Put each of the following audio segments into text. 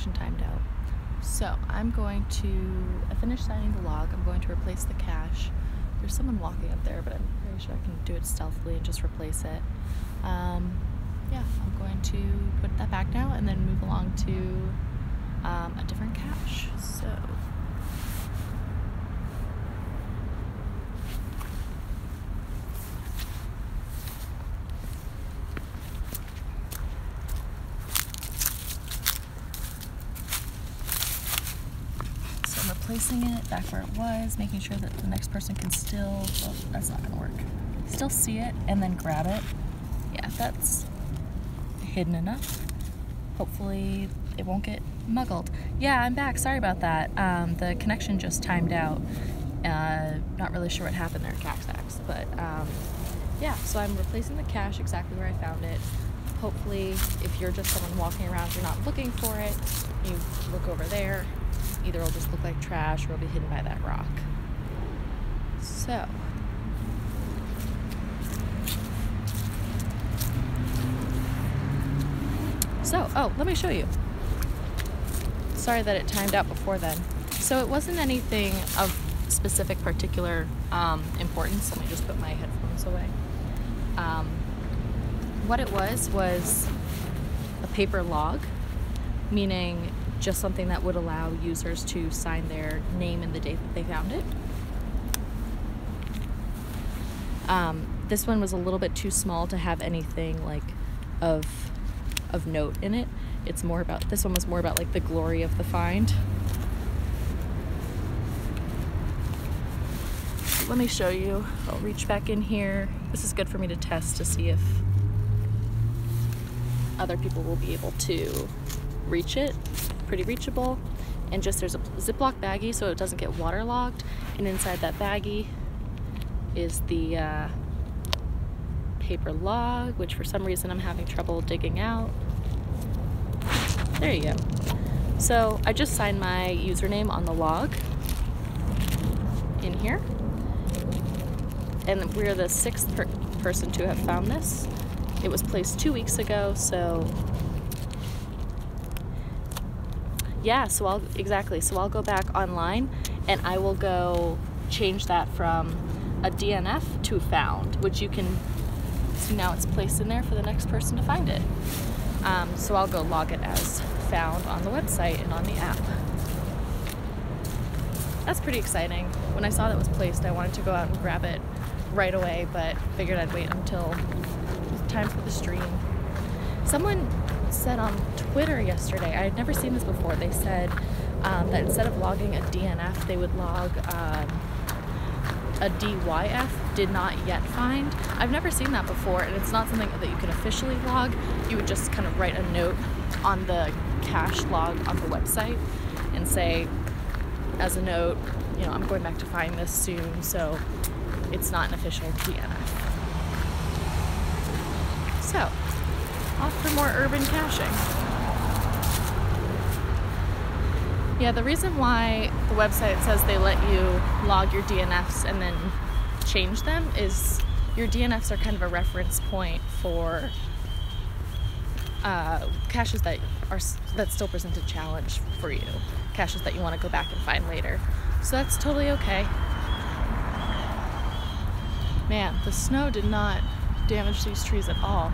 connection timed out. So I finished signing the log. I'm going to replace the cache. There's someone walking up there, but I'm pretty sure I can do it stealthily and just replace it. Yeah, I'm going to put that back now and then move along to a different cache. So I'm replacing it back where it was, making sure that the next person can still, oh, that's not gonna work, still see it and then grab it. Yeah, that's hidden enough. Hopefully it won't get muggled. Yeah, I'm back, sorry about that. The connection just timed out. Not really sure what happened there, Cactax, but yeah, so I'm replacing the cache exactly where I found it. Hopefully, if you're just someone walking around, you're not looking for it, you look over there, either it'll just look like trash or it'll be hidden by that rock. Oh, let me show you. Sorry that it timed out before then. So it wasn't anything of specific particular importance. Let me just put my headphones away. What it was a paper log, meaning just something that would allow users to sign their name and the date that they found it. This one was a little bit too small to have anything like of note in it. This one was more about like the glory of the find. Let me show you. I'll reach back in here. This is good for me to test to see if other people will be able to reach it. Pretty reachable. And just there's a Ziploc baggie so it doesn't get waterlogged. And inside that baggie is the paper log, which for some reason I'm having trouble digging out. There you go. So I just signed my username on the log in here. And we're the sixth person to have found this. It was placed 2 weeks ago, so yeah, so I'll go back online and I will go change that from a DNF to found, which you can see now it's placed in there for the next person to find it. So I'll go log it as found on the website and on the app. That's pretty exciting. When I saw that was placed, I wanted to go out and grab it right away, but figured I'd wait until time for the stream. Someone said on Twitter yesterday, I had never seen this before, they said that instead of logging a DNF, they would log a DYF, did not yet find. I've never seen that before, and it's not something that you can officially log. You would just kind of write a note on the cache log on the website and say, as a note, you know, I'm going back to find this soon, so it's not an official DNF. So, off for more urban caching. Yeah, the reason why the website says they let you log your DNFs and then change them is your DNFs are kind of a reference point for caches that still present a challenge for you, caches that you want to go back and find later. So that's totally okay. Man, the snow did not damage these trees at all.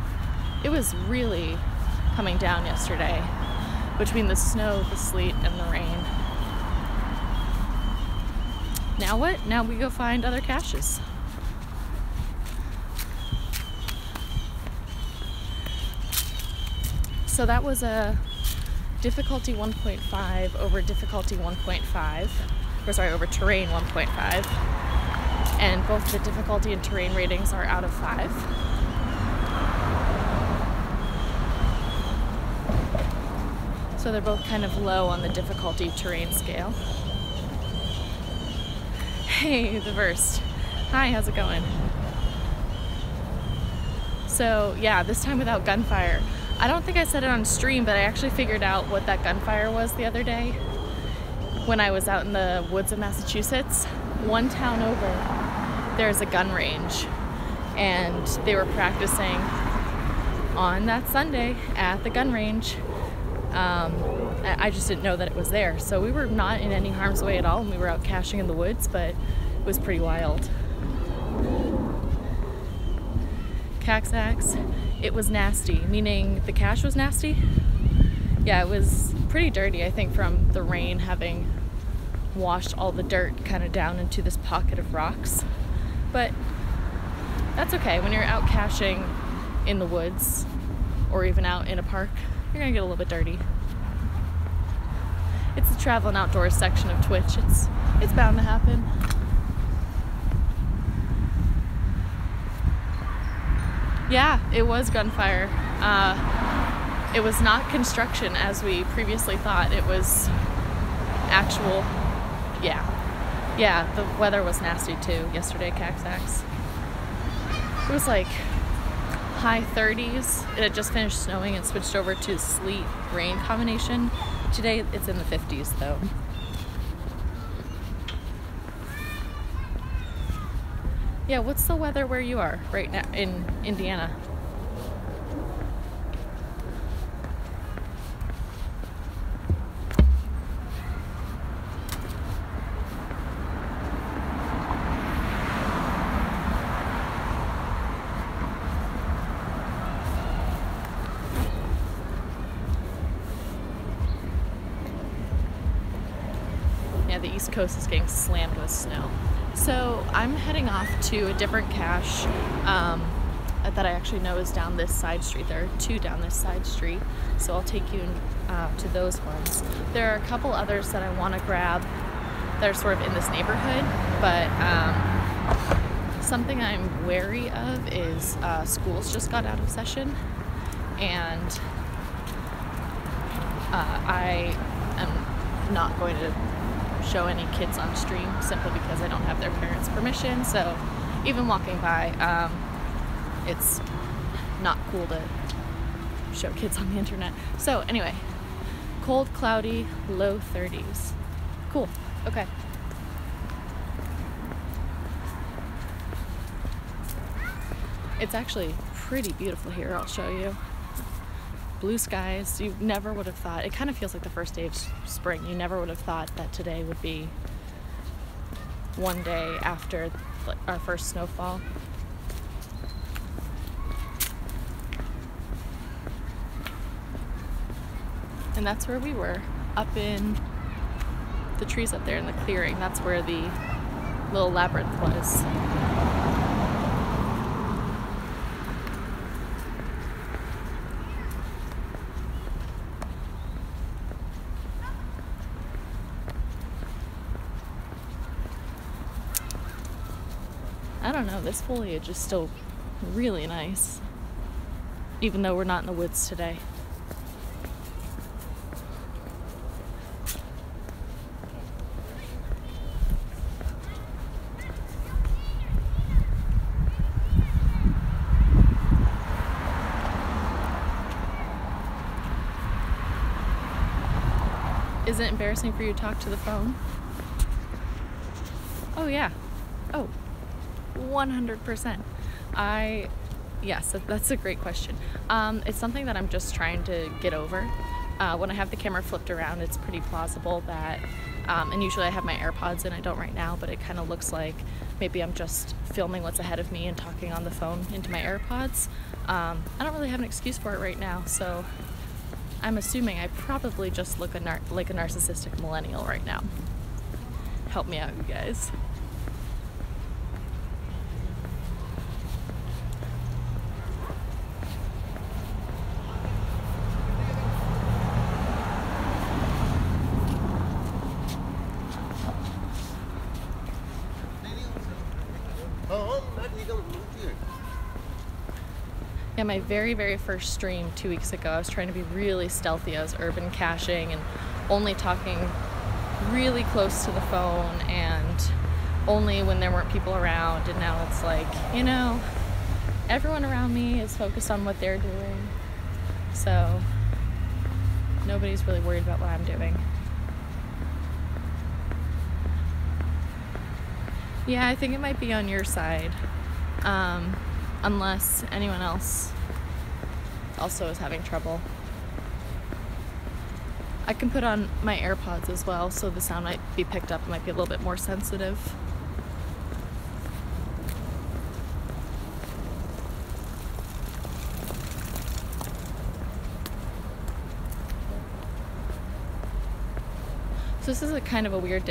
It was really coming down yesterday, between the snow, the sleet, and the rain. Now what? Now we go find other caches. So that was a difficulty 1.5 over difficulty 1.5, or sorry, over terrain 1.5. And both the difficulty and terrain ratings are out of 5. So they're both kind of low on the difficulty terrain scale. Hey, the Verst. Hi, how's it going? So yeah, this time without gunfire. I don't think I said it on stream, but I actually figured out what that gunfire was the other day when I was out in the woods of Massachusetts. One town over, there's a gun range, and they were practicing on that Sunday at the gun range. I just didn't know that it was there. So we were not in any harm's way at all, and we were out caching in the woods, but it was pretty wild. Caxax, it was nasty, meaning the cache was nasty. Yeah, it was pretty dirty, I think, from the rain having washed all the dirt kind of down into this pocket of rocks. But that's okay. When you're out caching in the woods or even out in a park, you're gonna get a little bit dirty. It's the travel and outdoors section of Twitch. It's bound to happen. Yeah, it was gunfire. It was not construction as we previously thought. It was actual, yeah. Yeah, the weather was nasty too yesterday at Caxax. It was like high 30s. It had just finished snowing and switched over to sleet rain combination. Today it's in the 50s though. Yeah, what's the weather where you are right now in Indiana? Yeah, the East Coast is getting slammed with snow. So I'm heading off to a different cache that I actually know is down this side street. There are two down this side street, so I'll take you to those ones. There are a couple others that I want to grab that are sort of in this neighborhood, but something I'm wary of is schools just got out of session, and I am not going to show any kids on stream simply because I don't have their parents' permission. So even walking by, it's not cool to show kids on the internet. So anyway, cold, cloudy, low 30s. Cool. Okay. It's actually pretty beautiful here. I'll show you. Blue skies. You never would have thought. It kind of feels like the first day of spring. You never would have thought that today would be one day after our first snowfall. And that's where we were, up in the trees up there in the clearing. That's where the little labyrinth was. I don't know, this foliage is still really nice, even though we're not in the woods today. Is it embarrassing for you to talk to the phone? Oh yeah. Oh. 100%. Yes, that's a great question. It's something that I'm just trying to get over. When I have the camera flipped around, it's pretty plausible that, and usually I have my AirPods in, I don't right now, but it kind of looks like maybe I'm just filming what's ahead of me and talking on the phone into my AirPods. I don't really have an excuse for it right now, so I'm assuming I probably just look like a narcissistic millennial right now. Help me out, you guys. Yeah, my very first stream 2 weeks ago, I was trying to be really stealthy. I was urban caching and only talking really close to the phone and only when there weren't people around. And now it's like, you know, everyone around me is focused on what they're doing, so nobody's really worried about what I'm doing. Yeah, I think it might be on your side, unless anyone else also is having trouble. I can put on my AirPods as well, so the sound might be picked up. It might be a little bit more sensitive. So this is a kind of a weird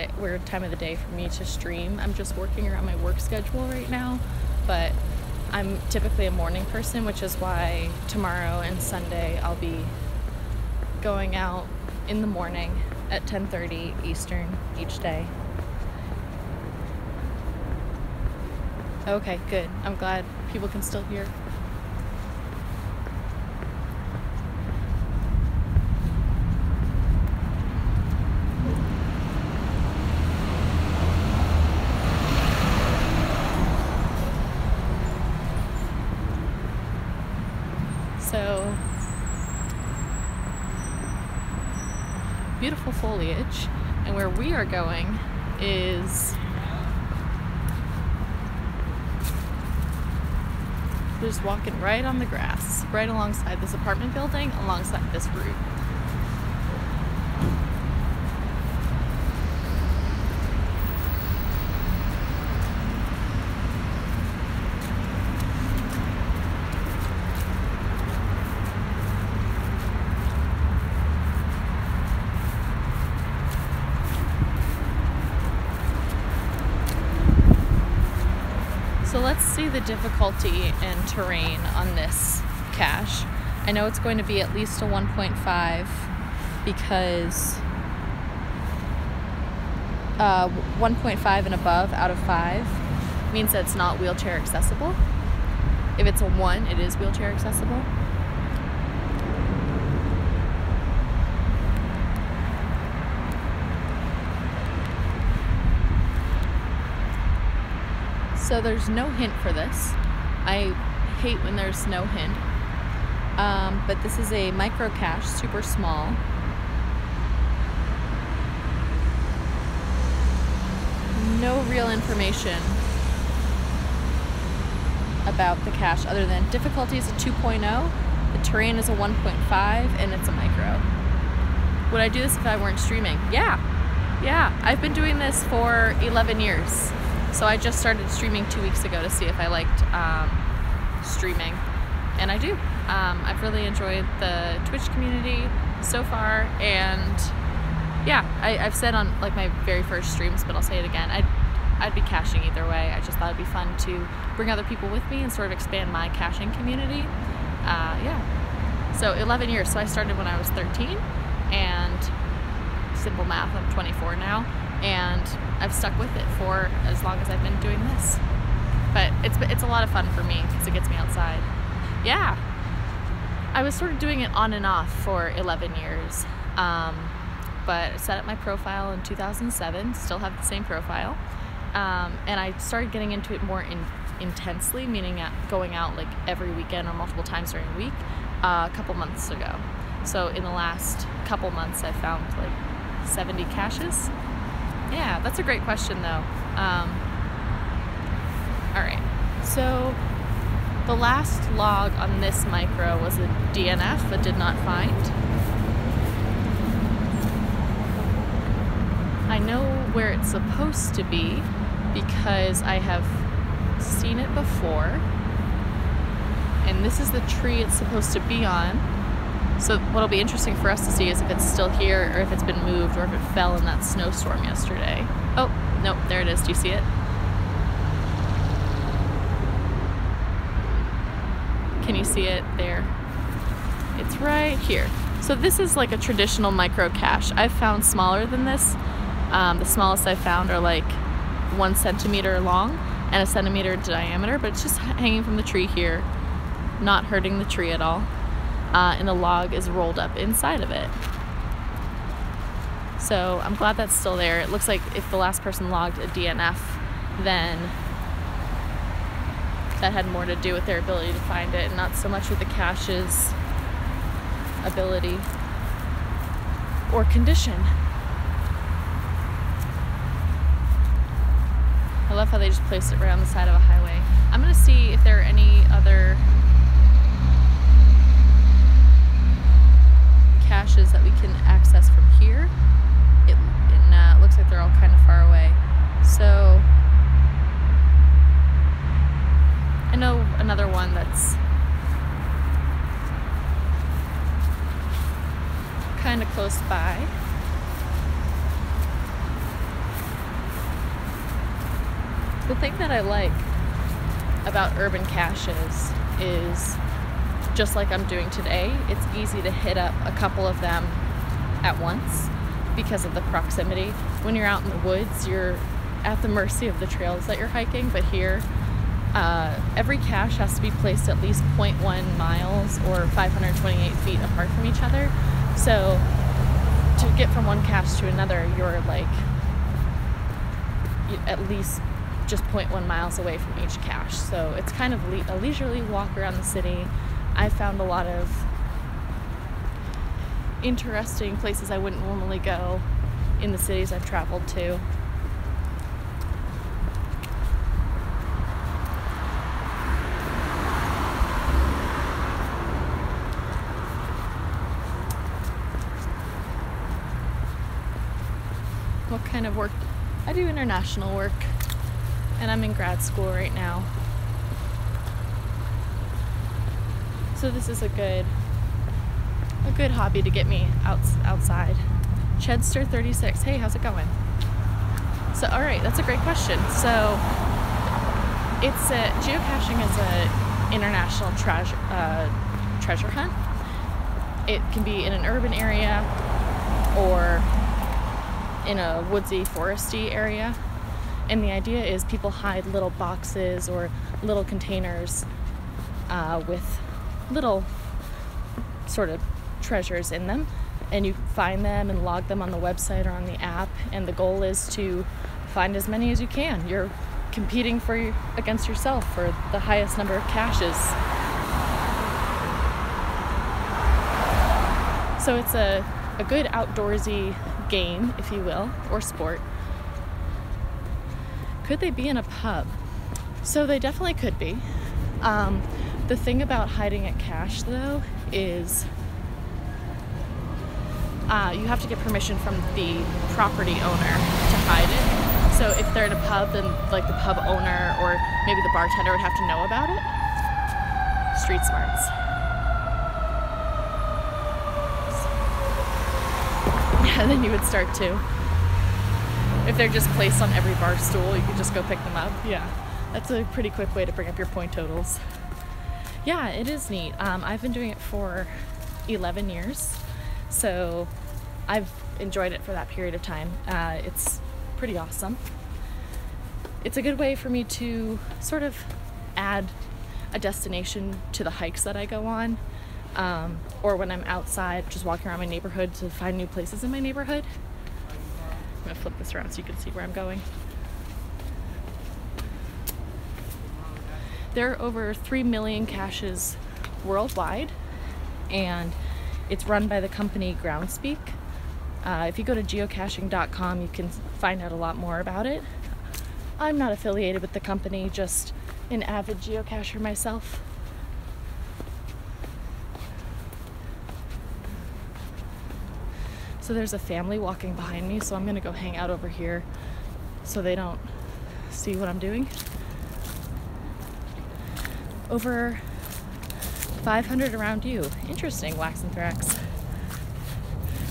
time of the day for me to stream. I'm just working around my work schedule right now, but I'm typically a morning person, which is why tomorrow and Sunday I'll be going out in the morning at 10:30 Eastern each day. Okay, good. I'm glad people can still hear. So, beautiful foliage, and where we are going is we're just walking right on the grass, right alongside this apartment building, alongside this route. So let's see the difficulty and terrain on this cache. I know it's going to be at least a 1.5 because 1.5 and above out of 5 means that it's not wheelchair accessible. If it's a 1, it is wheelchair accessible. So there's no hint for this. I hate when there's no hint. But this is a micro cache, super small. No real information about the cache other than difficulty is a 2.0, the terrain is a 1.5, and it's a micro. Would I do this if I weren't streaming? Yeah. I've been doing this for 11 years. So I just started streaming 2 weeks ago to see if I liked streaming, and I do. I've really enjoyed the Twitch community so far, and yeah, I've said on like my very first streams, but I'll say it again, I'd be caching either way. I just thought it'd be fun to bring other people with me and sort of expand my caching community. Yeah, so 11 years. So I started when I was 13, and simple math, I'm 24 now. And I've stuck with it for as long as I've been doing this. But it's a lot of fun for me because it gets me outside. Yeah, I was sort of doing it on and off for 11 years. But I set up my profile in 2007, still have the same profile. And I started getting into it more intensely, meaning going out like every weekend or multiple times during the week, a couple months ago. So in the last couple months, I found like 70 caches. Yeah, that's a great question though. Alright, so the last log on this micro was a DNF, a did not find. I know where it's supposed to be because I have seen it before. And this is the tree it's supposed to be on. So what'll be interesting for us to see is if it's still here or if it's been moved or if it fell in that snowstorm yesterday. Oh, nope, there it is. Do you see it? Can you see it there? It's right here. So this is like a traditional micro cache. I've found smaller than this. The smallest I've found are like 1 centimeter long and 1 centimeter in diameter, but it's just hanging from the tree here, not hurting the tree at all. And the log is rolled up inside of it. So I'm glad that's still there. It looks like if the last person logged a DNF, then that had more to do with their ability to find it and not so much with the cache's ability or condition. I love how they just placed it right on the side of a highway. I'm gonna see if there are any other caches that we can access from here. It looks like they're all kind of far away. So I know another one that's kind of close by. The thing that I like about urban caches is, just like I'm doing today, it's easy to hit up a couple of them at once because of the proximity. When you're out in the woods, you're at the mercy of the trails that you're hiking, but here, every cache has to be placed at least 0.1 miles or 528 feet apart from each other. So to get from one cache to another, you're like at least just 0.1 miles away from each cache. So it's kind of a leisurely walk around the city. I found a lot of interesting places I wouldn't normally go in the cities I've traveled to. What kind of work? I do international work, and I'm in grad school right now. So this is a good hobby to get me outside. Chedster 36. Hey, how's it going? So, all right, that's a great question. So, geocaching is an international treasure hunt. It can be in an urban area or in a woodsy, foresty area. And the idea is people hide little boxes or little containers with little sort of treasures in them, and you find them and log them on the website or on the app, and the goal is to find as many as you can. You're competing against yourself for the highest number of caches. So it's a good outdoorsy game, if you will, or sport. Could they be in a pub? So they definitely could be. The thing about hiding a cache, though, is you have to get permission from the property owner to hide it. So if they're in a pub, then like the pub owner or maybe the bartender would have to know about it. Street smarts. Yeah, then you would start to. If they're just placed on every bar stool, you could just go pick them up. Yeah, that's a pretty quick way to bring up your point totals. Yeah, it is neat. I've been doing it for 11 years, so I've enjoyed it for that period of time. It's pretty awesome. It's a good way for me to sort of add a destination to the hikes that I go on, or when I'm outside just walking around my neighborhood to find new places in my neighborhood. I'm gonna flip this around so you can see where I'm going. There are over 3 million caches worldwide, and it's run by the company Groundspeak. If you go to geocaching.com, you can find out a lot more about it. I'm not affiliated with the company, just an avid geocacher myself. So there's a family walking behind me, so I'm gonna go hang out over here so they don't see what I'm doing. Over 500 around you. Interesting, Waxenthrax.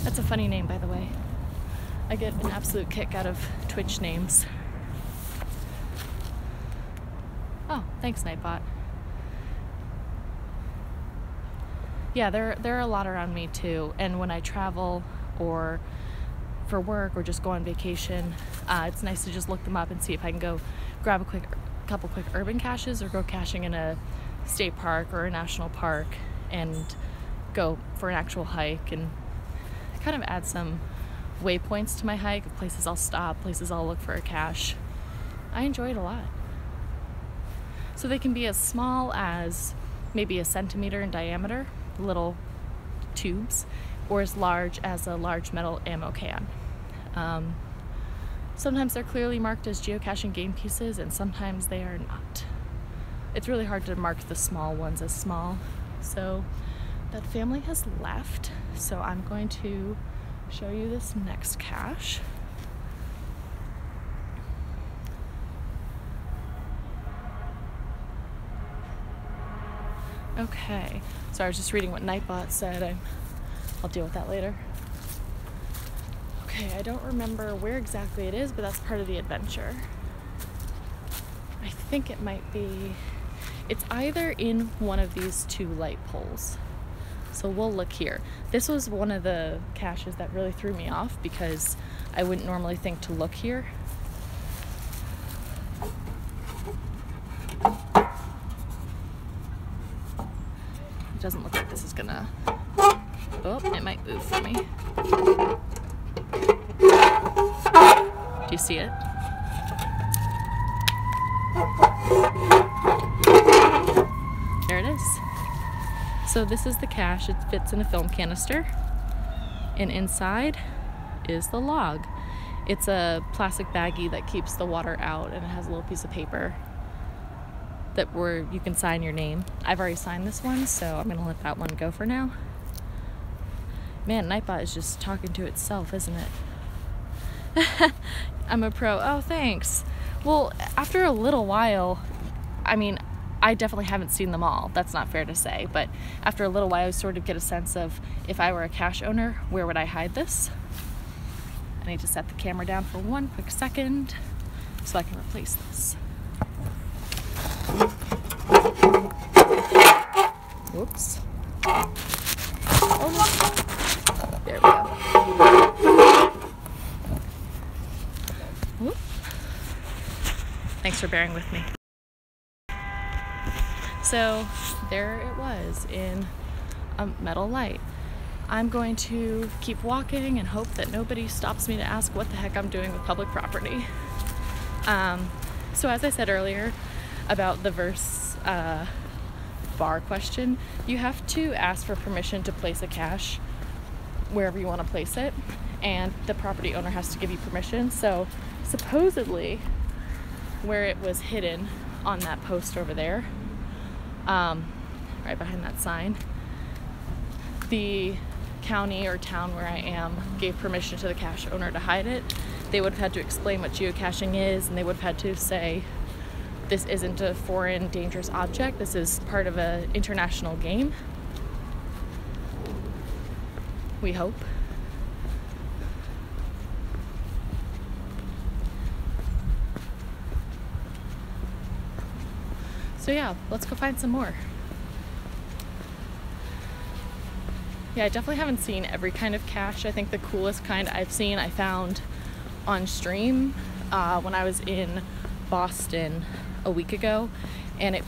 That's a funny name, by the way. I get an absolute kick out of Twitch names. Oh, thanks, Nightbot. Yeah, there are a lot around me too, and when I travel or for work or just go on vacation, it's nice to just look them up and see if I can go grab a couple quick urban caches or go caching in a state park or a national park and go for an actual hike, and kind of add some waypoints to my hike of places I'll stop, places I'll look for a cache. I enjoy it a lot. So they can be as small as maybe a centimeter in diameter, little tubes, or as large as a large metal ammo can. Sometimes they're clearly marked as geocaching game pieces, and sometimes they are not. It's really hard to mark the small ones as small. So that family has left, so I'm going to show you this next cache. Okay, so I was just reading what Nightbot said. I'll deal with that later. Okay, I don't remember where exactly it is, but that's part of the adventure. I think it might be, it's either in one of these two light poles. So we'll look here. This was one of the caches that really threw me off because I wouldn't normally think to look here. It doesn't look like this is gonna, oh, it might move for me. Do you see it? There it is. So this is the cache. It fits in a film canister, and inside is the log. It's a plastic baggie that keeps the water out, and it has a little piece of paper where you can sign your name. I've already signed this one, so I'm gonna let that one go for now. Man, Nightbot is just talking to itself, isn't it? I'm a pro. Oh, thanks. Well, after a little while, I mean, I definitely haven't seen them all. That's not fair to say, but after a little while, I sort of get a sense of, if I were a cache owner, where would I hide this? I need to set the camera down for one quick second so I can replace this. Whoops. Oh no. There we go. Whoop. Thanks for bearing with me. So there it was in a metal light. I'm going to keep walking and hope that nobody stops me to ask what the heck I'm doing with public property. So as I said earlier about the verse bar question, you have to ask for permission to place a cache wherever you want to place it, and the property owner has to give you permission. So supposedly where it was hidden on that post over there, right behind that sign, the county or town where I am gave permission to the cache owner to hide it. They would have had to explain what geocaching is, and they would have had to say, this isn't a foreign dangerous object, this is part of an international game. We hope. So yeah, let's go find some more. Yeah, I definitely haven't seen every kind of cache. I think the coolest kind I've seen I found on stream when I was in Boston a week ago, and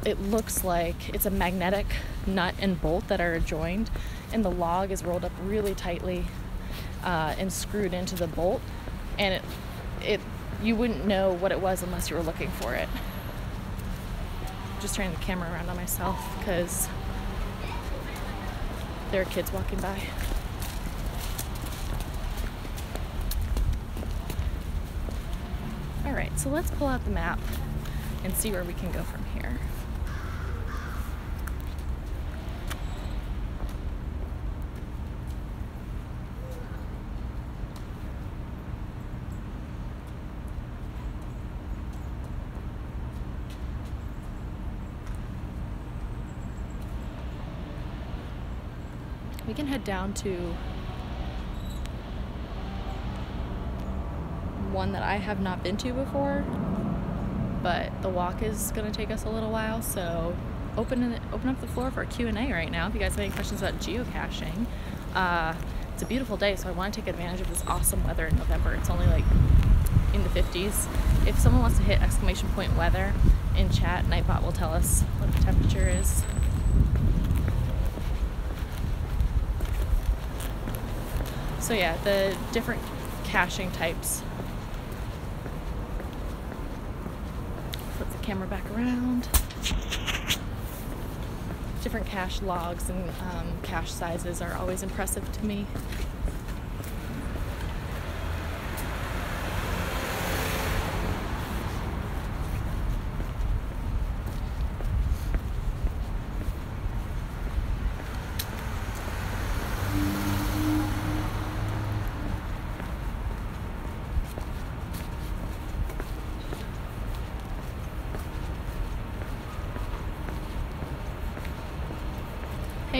it looks like it's a magnetic nut and bolt that are adjoined, and the log is rolled up really tightly and screwed into the bolt, and you wouldn't know what it was unless you were looking for it. Just turning the camera around on myself because there are kids walking by. Alright, so let's pull out the map and see where we can go from here. We can head down to one that I have not been to before, but the walk is going to take us a little while, so open up the floor for a Q&A right now if you guys have any questions about geocaching. It's a beautiful day, so I want to take advantage of this awesome weather in November. It's only like in the 50s. If someone wants to hit ! weather in chat, Nightbot will tell us what the temperature is. So yeah, the different caching types. Flip the camera back around. Different cache logs and cache sizes are always impressive to me.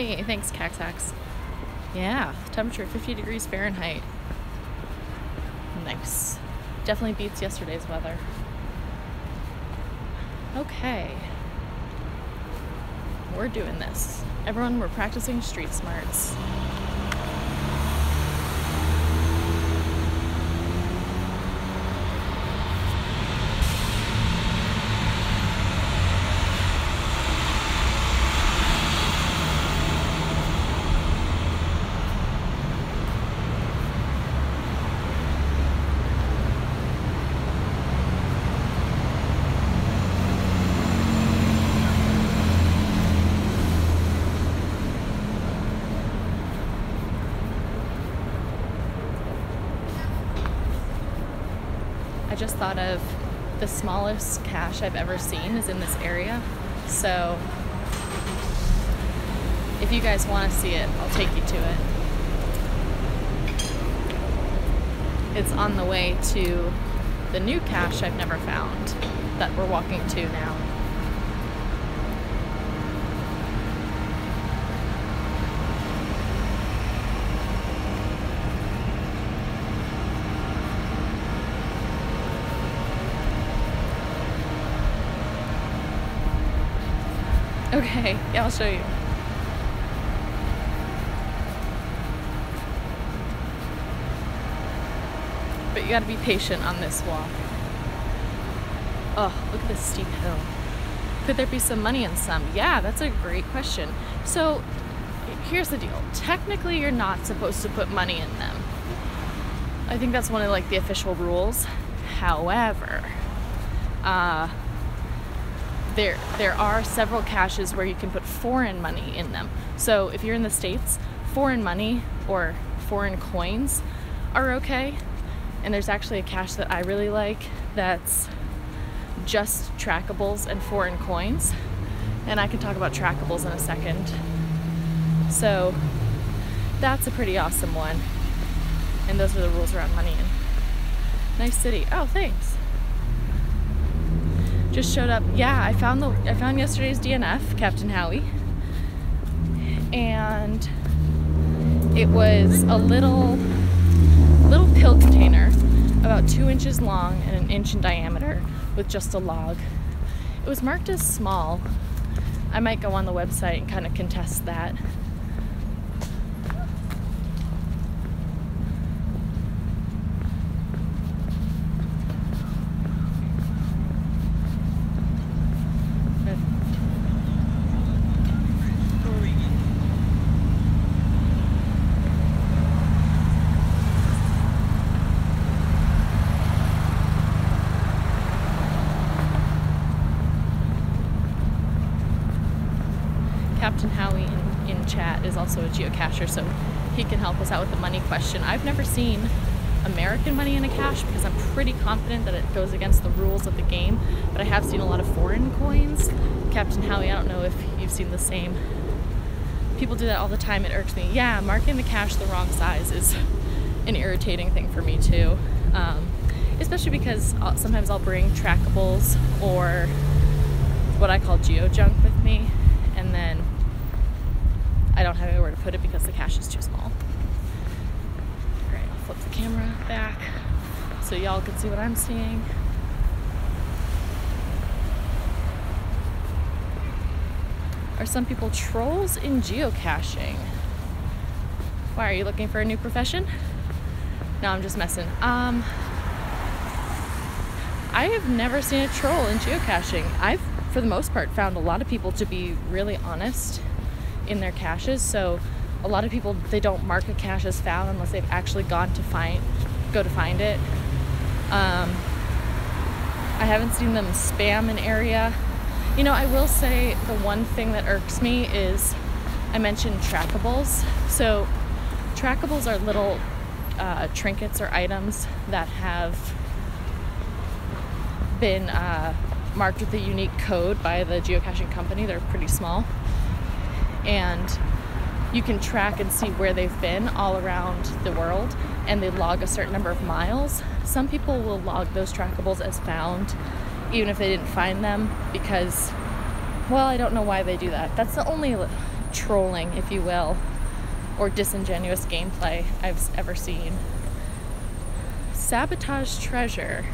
Hey, thanks, Caxax. Yeah, temperature 50 degrees Fahrenheit. Nice. Definitely beats yesterday's weather. Okay. We're doing this. Everyone, we're practicing street smarts. I just thought of the smallest cache I've ever seen is in this area. So if you guys want to see it, I'll take you to it. It's on the way to the new cache I've never found that we're walking to now. Okay, yeah, I'll show you. But you gotta be patient on this walk. Oh, look at this steep hill. Could there be some money in some? Yeah, that's a great question. So, here's the deal. Technically, you're not supposed to put money in them. I think that's one of like the official rules. However, there are several caches where you can put foreign money in them. So if you're in the States, foreign money or foreign coins are okay. And there's actually a cache that I really like that's just trackables and foreign coins. And I can talk about trackables in a second. So that's a pretty awesome one. And those are the rules around money. Nice city. Oh, thanks. Just showed up. Yeah, I found yesterday's DNF, Captain Howie, and it was a little pill container about 2 inches long and 1 inch in diameter with just a log. It was marked as small. I might go on the website and kind of contest that. Captain Howie in chat is also a geocacher, so he can help us out with the money question. I've never seen American money in a cache because I'm pretty confident that it goes against the rules of the game, but I have seen a lot of foreign coins. Captain Howie, I don't know if you've seen the same. People do that all the time. It irks me. Yeah, marking the cache the wrong size is an irritating thing for me too, especially because sometimes I'll bring trackables or what I call geo junk with me, and then I don't have anywhere to put it because the cache is too small. Alright, I'll flip the camera back so y'all can see what I'm seeing. Are some people trolls in geocaching? Why, are you looking for a new profession? No, I'm just messing. I have never seen a troll in geocaching. I've, for the most part, found a lot of people to be really honest in their caches. So a lot of people, they don't mark a cache as found unless they've actually gone to go to find it. I haven't seen them spam an area. You know, I will say the one thing that irks me is I mentioned trackables. So trackables are little trinkets or items that have been marked with a unique code by the geocaching company. They're pretty small, and you can track and see where they've been all around the world, and they log a certain number of miles. Some people will log those trackables as found even if they didn't find them because, well, I don't know why they do that. That's the only trolling, if you will, or disingenuous gameplay I've ever seen. Sabotage treasure.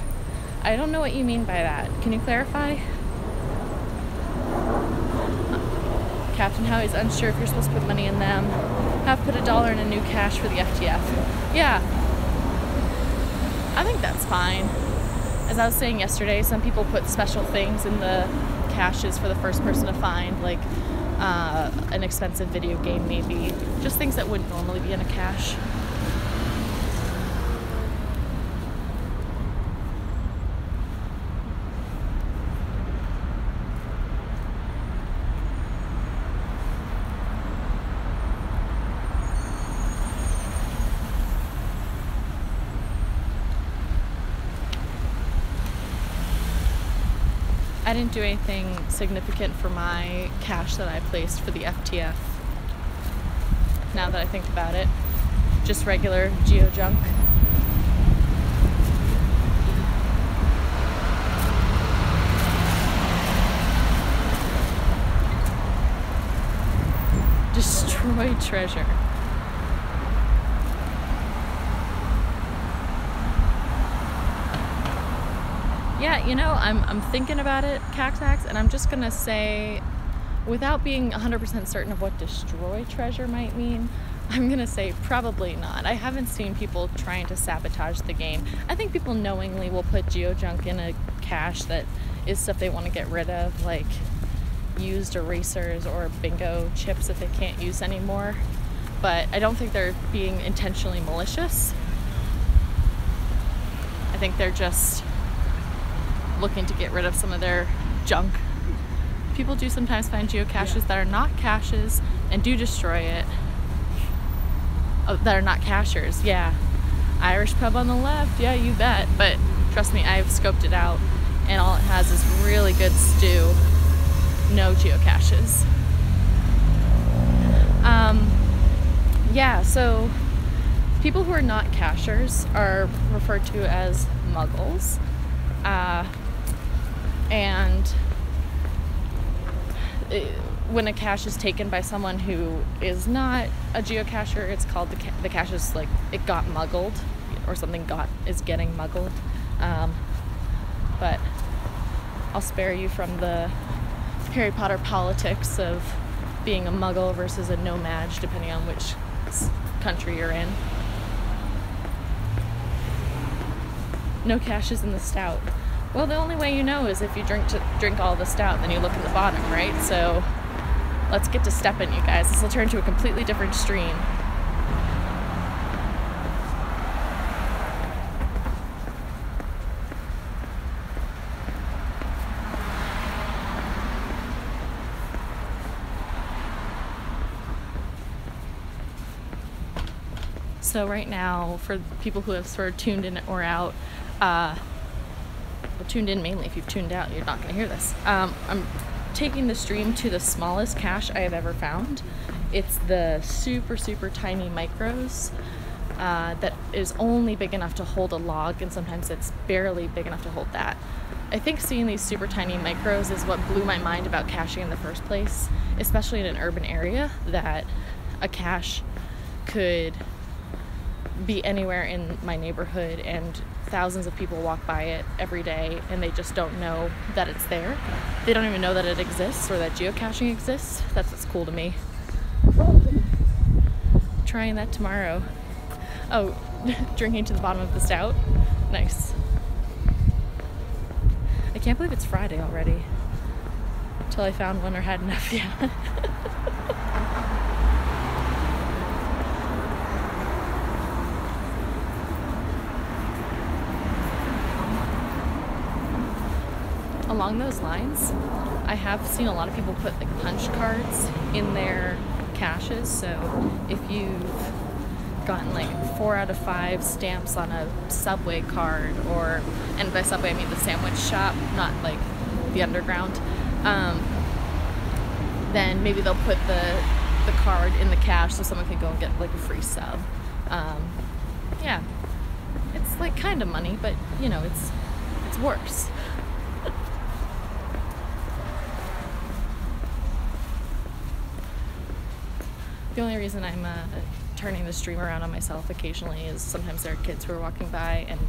I don't know what you mean by that. Can you clarify? Captain Howie's unsure if you're supposed to put money in them. Have put $1 in a new cache for the FTF. Yeah. I think that's fine. As I was saying yesterday, some people put special things in the caches for the first person to find, like an expensive video game maybe. Just things that wouldn't normally be in a cache. I didn't do anything significant for my cache that I placed for the FTF. Now that I think about it, just regular geo junk. Destroy treasure. Yeah, you know, I'm thinking about it, Cactax, and I'm just gonna say, without being 100% certain of what destroy treasure might mean, I'm gonna say probably not. I haven't seen people trying to sabotage the game. I think people knowingly will put geojunk in a cache that is stuff they want to get rid of, like used erasers or bingo chips that they can't use anymore. But I don't think they're being intentionally malicious. I think they're just looking to get rid of some of their junk. People do sometimes find geocaches that are not caches and do destroy it. Oh, that are not cachers, yeah. Irish pub on the left, yeah, you bet. But trust me, I've scoped it out, and all it has is really good stew. No geocaches. Yeah, so people who are not cachers are referred to as muggles. And when a cache is taken by someone who is not a geocacher, it's called the cache is like it got muggled, or something is getting muggled. But I'll spare you from the Harry Potter politics of being a muggle versus a nomad, depending on which country you're in. No caches in the stout. Well, the only way you know is if you drink all the stout, then you look at the bottom, right? So let's get to stepping, you guys. This will turn to a completely different stream. So right now, for people who have sort of tuned in or out, well, tuned in mainly. If you've tuned out, you're not going to hear this. I'm taking the stream to the smallest cache I have ever found. It's the super, super tiny micros that is only big enough to hold a log, and sometimes it's barely big enough to hold that. I think seeing these super tiny micros is what blew my mind about caching in the first place, especially in an urban area, that a cache could be anywhere in my neighborhood and thousands of people walk by it every day and they just don't know that it's there. They don't even know that it exists or that geocaching exists. That's what's cool to me. Trying that tomorrow. Oh, drinking to the bottom of the stout. Nice. I can't believe it's Friday already. Until I found one or had enough, yeah. Along those lines, I have seen a lot of people put like punch cards in their caches. So if you've gotten like 4 out of 5 stamps on a Subway card, or, and by Subway I mean the sandwich shop, not like the underground, then maybe they'll put the card in the cache so someone can go and get like a free sub. Yeah, it's like kind of money, but you know, it's worse. The only reason I'm turning the stream around on myself occasionally is sometimes there are kids who are walking by, and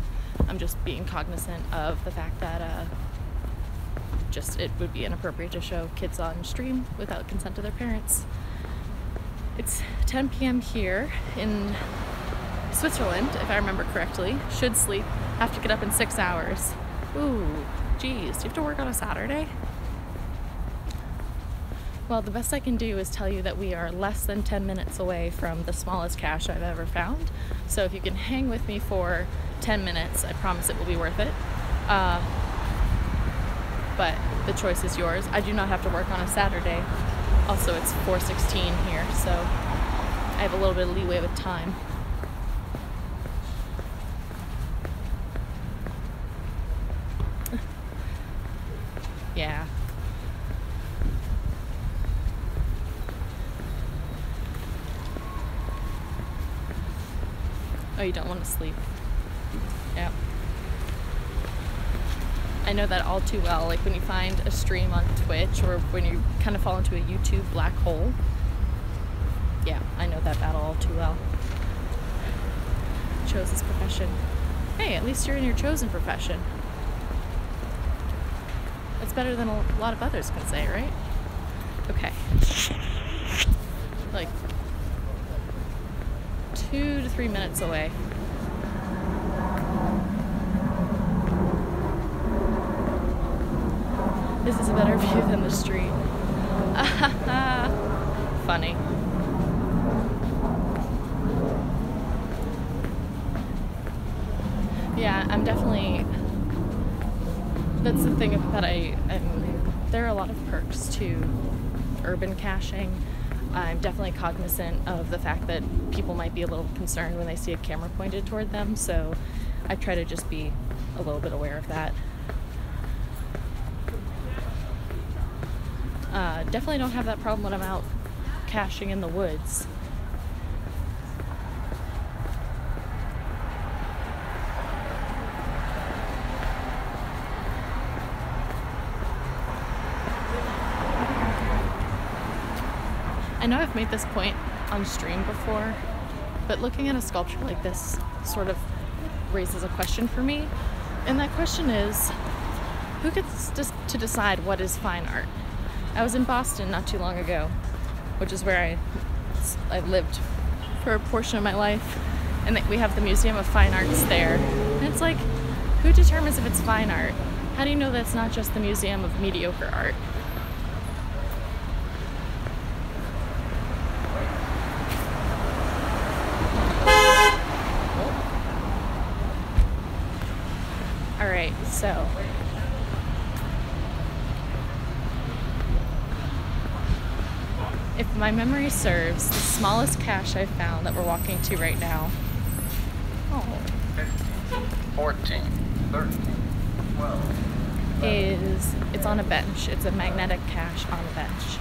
I'm just being cognizant of the fact that just it would be inappropriate to show kids on stream without consent of their parents. It's 10 p.m. here in Switzerland, if I remember correctly. Should sleep, have to get up in 6 hours. Ooh, geez, do you have to work on a Saturday? Well, the best I can do is tell you that we are less than 10 minutes away from the smallest cache I've ever found. So if you can hang with me for 10 minutes, I promise it will be worth it. But the choice is yours. I do not have to work on a Saturday. Also, it's 4:16 here, so I have a little bit of leeway with time. Yeah. Oh, you don't want to sleep. Yeah. I know that all too well. Like when you find a stream on Twitch or when you kind of fall into a YouTube black hole. Yeah, I know that battle all too well. Chose this profession. Hey, at least you're in your chosen profession. It's better than a lot of others can say, right? Okay. Like 2 to 3 minutes away. This is a better view than the street. Funny. Yeah, I'm definitely... That's the thing that there are a lot of perks to urban caching. I'm definitely cognizant of the fact that people might be a little concerned when they see a camera pointed toward them, so I try to just be a little bit aware of that. Definitely don't have that problem when I'm out caching in the woods. I know I've made this point on stream before, but looking at a sculpture like this sort of raises a question for me, and that question is, who gets to decide what is fine art? I was in Boston not too long ago, which is where I lived for a portion of my life, and we have the Museum of Fine Arts there. And it's like, who determines if it's fine art? How do you know that's not just the Museum of Mediocre Art? Alright, so if my memory serves, the smallest cache I've found that we're walking to right now. Oh. 14, 13, 12. It's on a bench. It's a magnetic cache on a bench.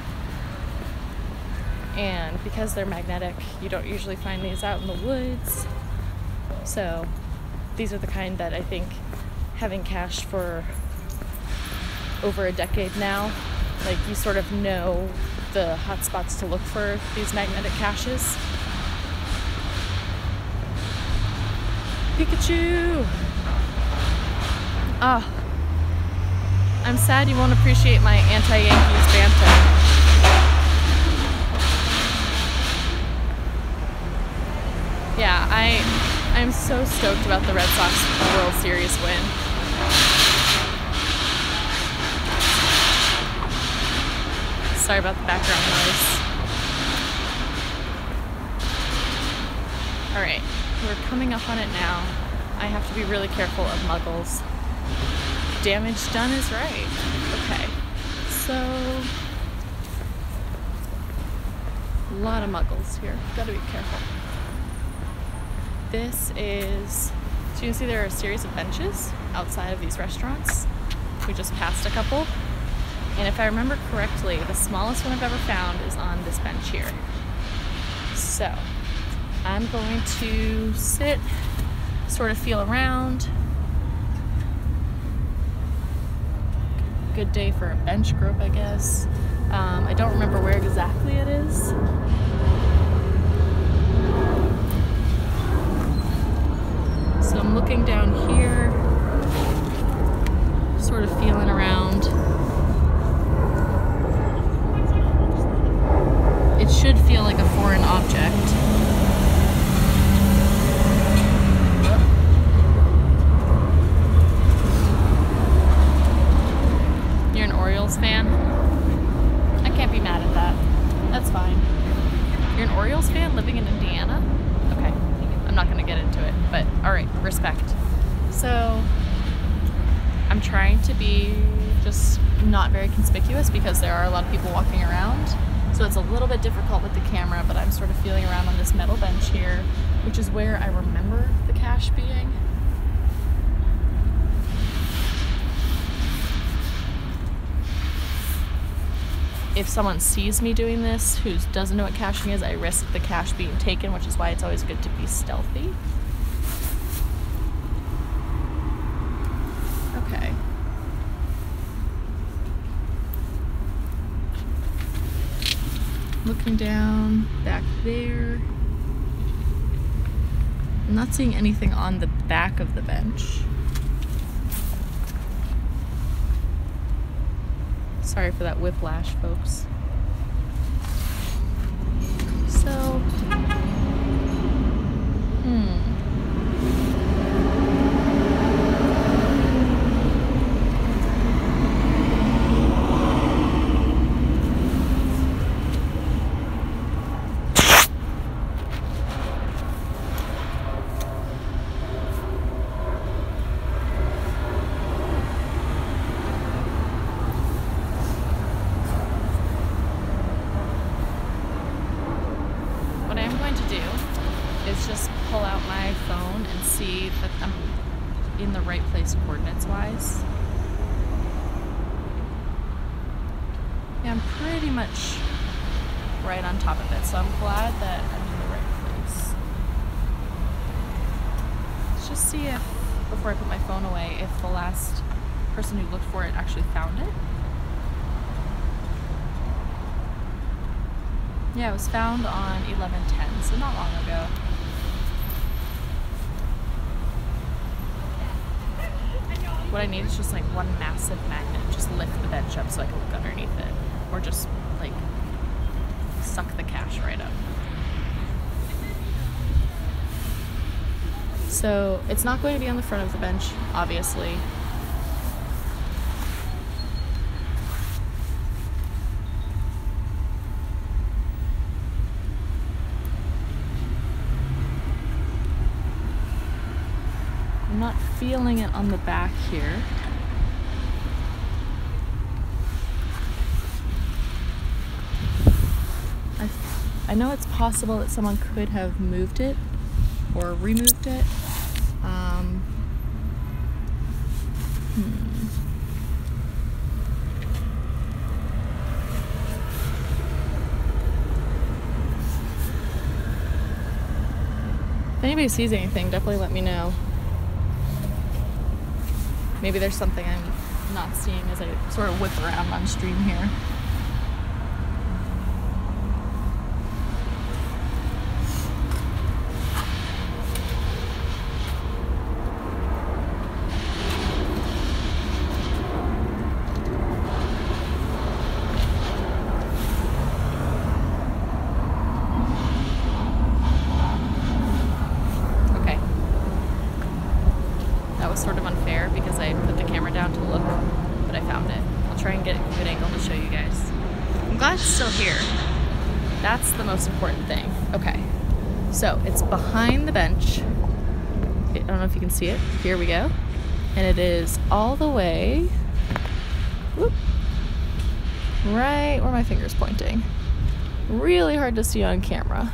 And because they're magnetic, you don't usually find these out in the woods. So these are the kind that I think, having cached for over a decade now, like you sort of know the hot spots to look for these magnetic caches. Pikachu! Ah, I'm sad you won't appreciate my anti-Yankees banter. Yeah, I'm so stoked about the Red Sox World Series win. Sorry about the background noise. Alright, we're coming up on it now. I have to be really careful of muggles. Damage done is right. Okay, so... a lot of muggles here. Gotta be careful. This is... so you can see there are a series of benches outside of these restaurants. We just passed a couple. And if I remember correctly, the smallest one I've ever found is on this bench here. So, I'm going to sit, sort of feel around. Good day for a bench group, I guess. I don't remember where exactly it is. I'm looking down here, sort of feeling around. It should feel like a foreign object. You're an Orioles fan? I can't be mad at that. That's fine. You're an Orioles fan living in Indiana? Okay, I'm not gonna get into it, but alright, respect. So, I'm trying to be just not very conspicuous because there are a lot of people walking around. So it's a little bit difficult with the camera, but I'm sort of feeling around on this metal bench here, which is where I remember the cache being. If someone sees me doing this who doesn't know what caching is, I risk the cache being taken, which is why it's always good to be stealthy. Okay. Looking down back there. I'm not seeing anything on the back of the bench. Sorry for that whiplash, folks. So, is just pull out my phone and see that I'm in the right place coordinates wise. Yeah, I'm pretty much right on top of it, so I'm glad that I'm in the right place. Let's just see if, before I put my phone away, if the last person who looked for it actually found it. Yeah, it was found on 11/10, so not long ago. What I need is just like one massive magnet, just lift the bench up so I can look underneath it. Or just like suck the cache right up. So it's not going to be on the front of the bench, obviously. I'm not feeling it on the back here. I know it's possible that someone could have moved it or removed it. If anybody sees anything, definitely let me know. Maybe there's something I'm not seeing as I sort of whip around on stream here. Sort of unfair because I put the camera down to look, but I found it. I'll try and get a good angle to show you guys. I'm glad it's still here. That's the most important thing. Okay, so it's behind the bench. I don't know if you can see it. Here we go. And it is all the way, whoop, right where my finger's pointing. Really hard to see on camera.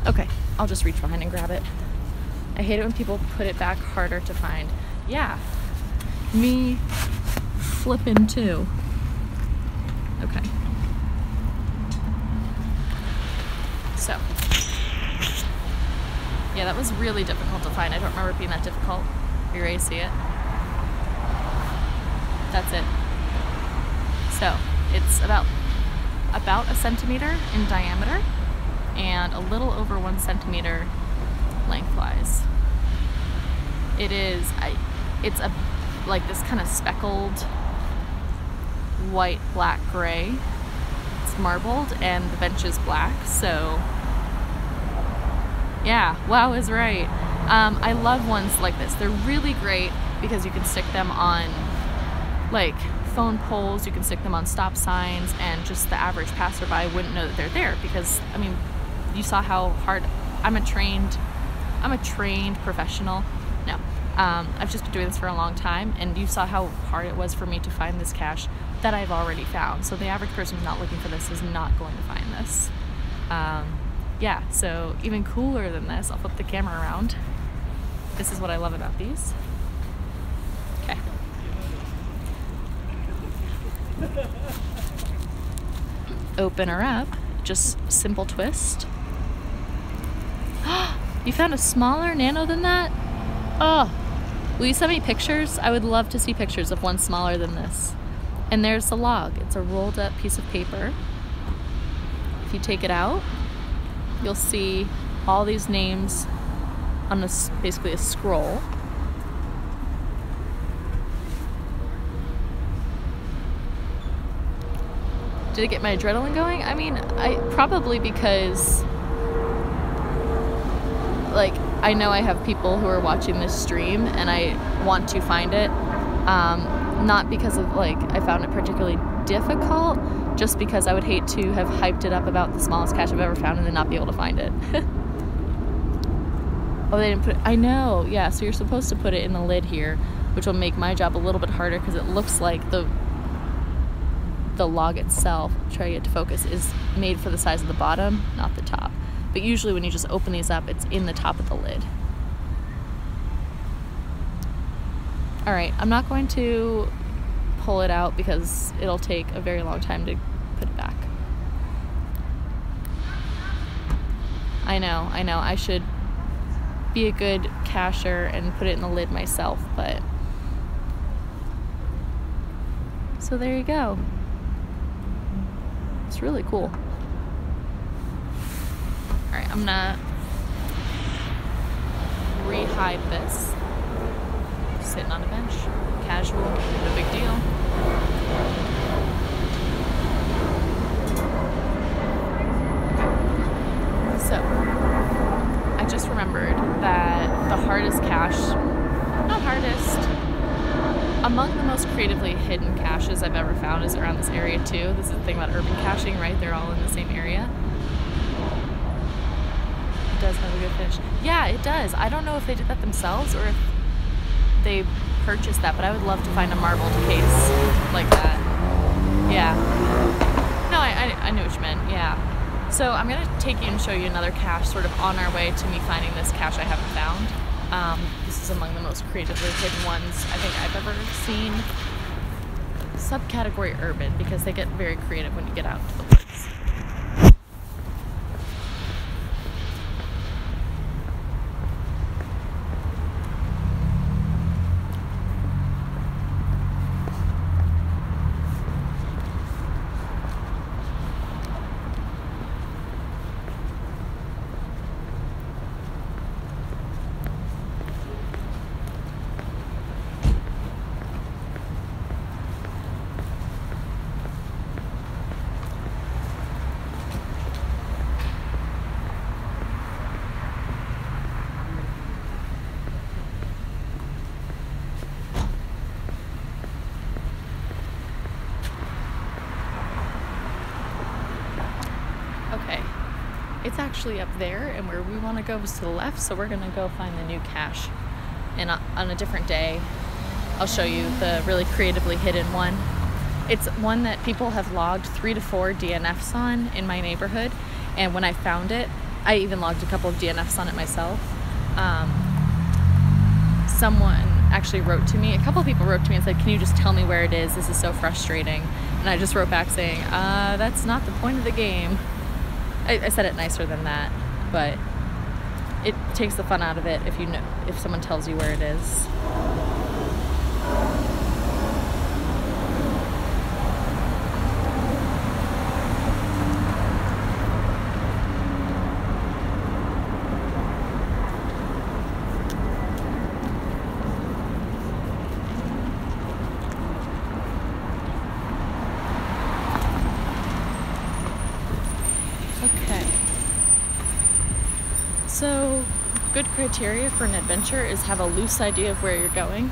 Okay, I'll just reach behind and grab it. I hate it when people put it back harder to find. Yeah, me flipping too. Okay. So, yeah, that was really difficult to find. I don't remember it being that difficult. Are you ready to see it? That's it. So, it's about a centimeter in diameter and a little over 1 centimeter lengthwise. It is, it's a like this kind of speckled white, black, gray. It's marbled and the bench is black, so yeah, wow is right. I love ones like this. They're really great because you can stick them on like phone poles, you can stick them on stop signs, and just the average passerby wouldn't know that they're there because, I mean, you saw how hard, I'm a trained professional. No, I've just been doing this for a long time, and you saw how hard it was for me to find this cache that I've already found. So the average person who's not looking for this is not going to find this. Yeah, so even cooler than this, I'll flip the camera around. This is what I love about these. Okay. Open her up, just simple twist. You found a smaller nano than that? Oh, will you send me pictures? I would love to see pictures of one smaller than this. And there's the log. It's a rolled up piece of paper. If you take it out, you'll see all these names on basically a scroll. Did it get my adrenaline going? I mean, probably because, like, I know I have people who are watching this stream and I want to find it. Not because of, like, I found it particularly difficult, just because I would hate to have hyped it up about the smallest cache I've ever found and then not be able to find it. Oh, they didn't put it, I know, yeah, so you're supposed to put it in the lid here, which will make my job a little bit harder because it looks like the log itself, try to get to focus, is made for the size of the bottom, not the top. But usually when you just open these up, it's in the top of the lid. All right, I'm not going to pull it out because it'll take a very long time to put it back. I know, I should be a good cacher and put it in the lid myself, but so there you go. It's really cool. All right, I'm gonna re-hide this. Sitting on a bench, casual, no big deal. So, I just remembered that the hardest cache, not hardest, among the most creatively hidden caches I've ever found is around this area too. This is the thing about urban caching, right? They're all in the same area. It does have a good finish. Yeah, it does. I don't know if they did that themselves or if they purchased that, but I would love to find a marbled case like that. Yeah. No, I knew what you meant, yeah. So I'm gonna take you and show you another cache sort of on our way to me finding this cache I haven't found. This is among the most creatively hidden ones I think I've ever seen. Subcategory urban, because they get very creative when you get out to the woods. It's actually up there, and where we want to go is to the left, so we're going to go find the new cache. And on a different day, I'll show you the really creatively hidden one. It's one that people have logged 3 to 4 DNFs on in my neighborhood, and when I found it, I even logged a couple of DNFs on it myself. Someone actually wrote to me, a couple of people wrote to me and said, "Can you just tell me where it is? This is so frustrating." And I just wrote back saying, that's not the point of the game. I said it nicer than that, but it takes the fun out of it if someone tells you where it is. good criteria for an adventure is have a loose idea of where you're going,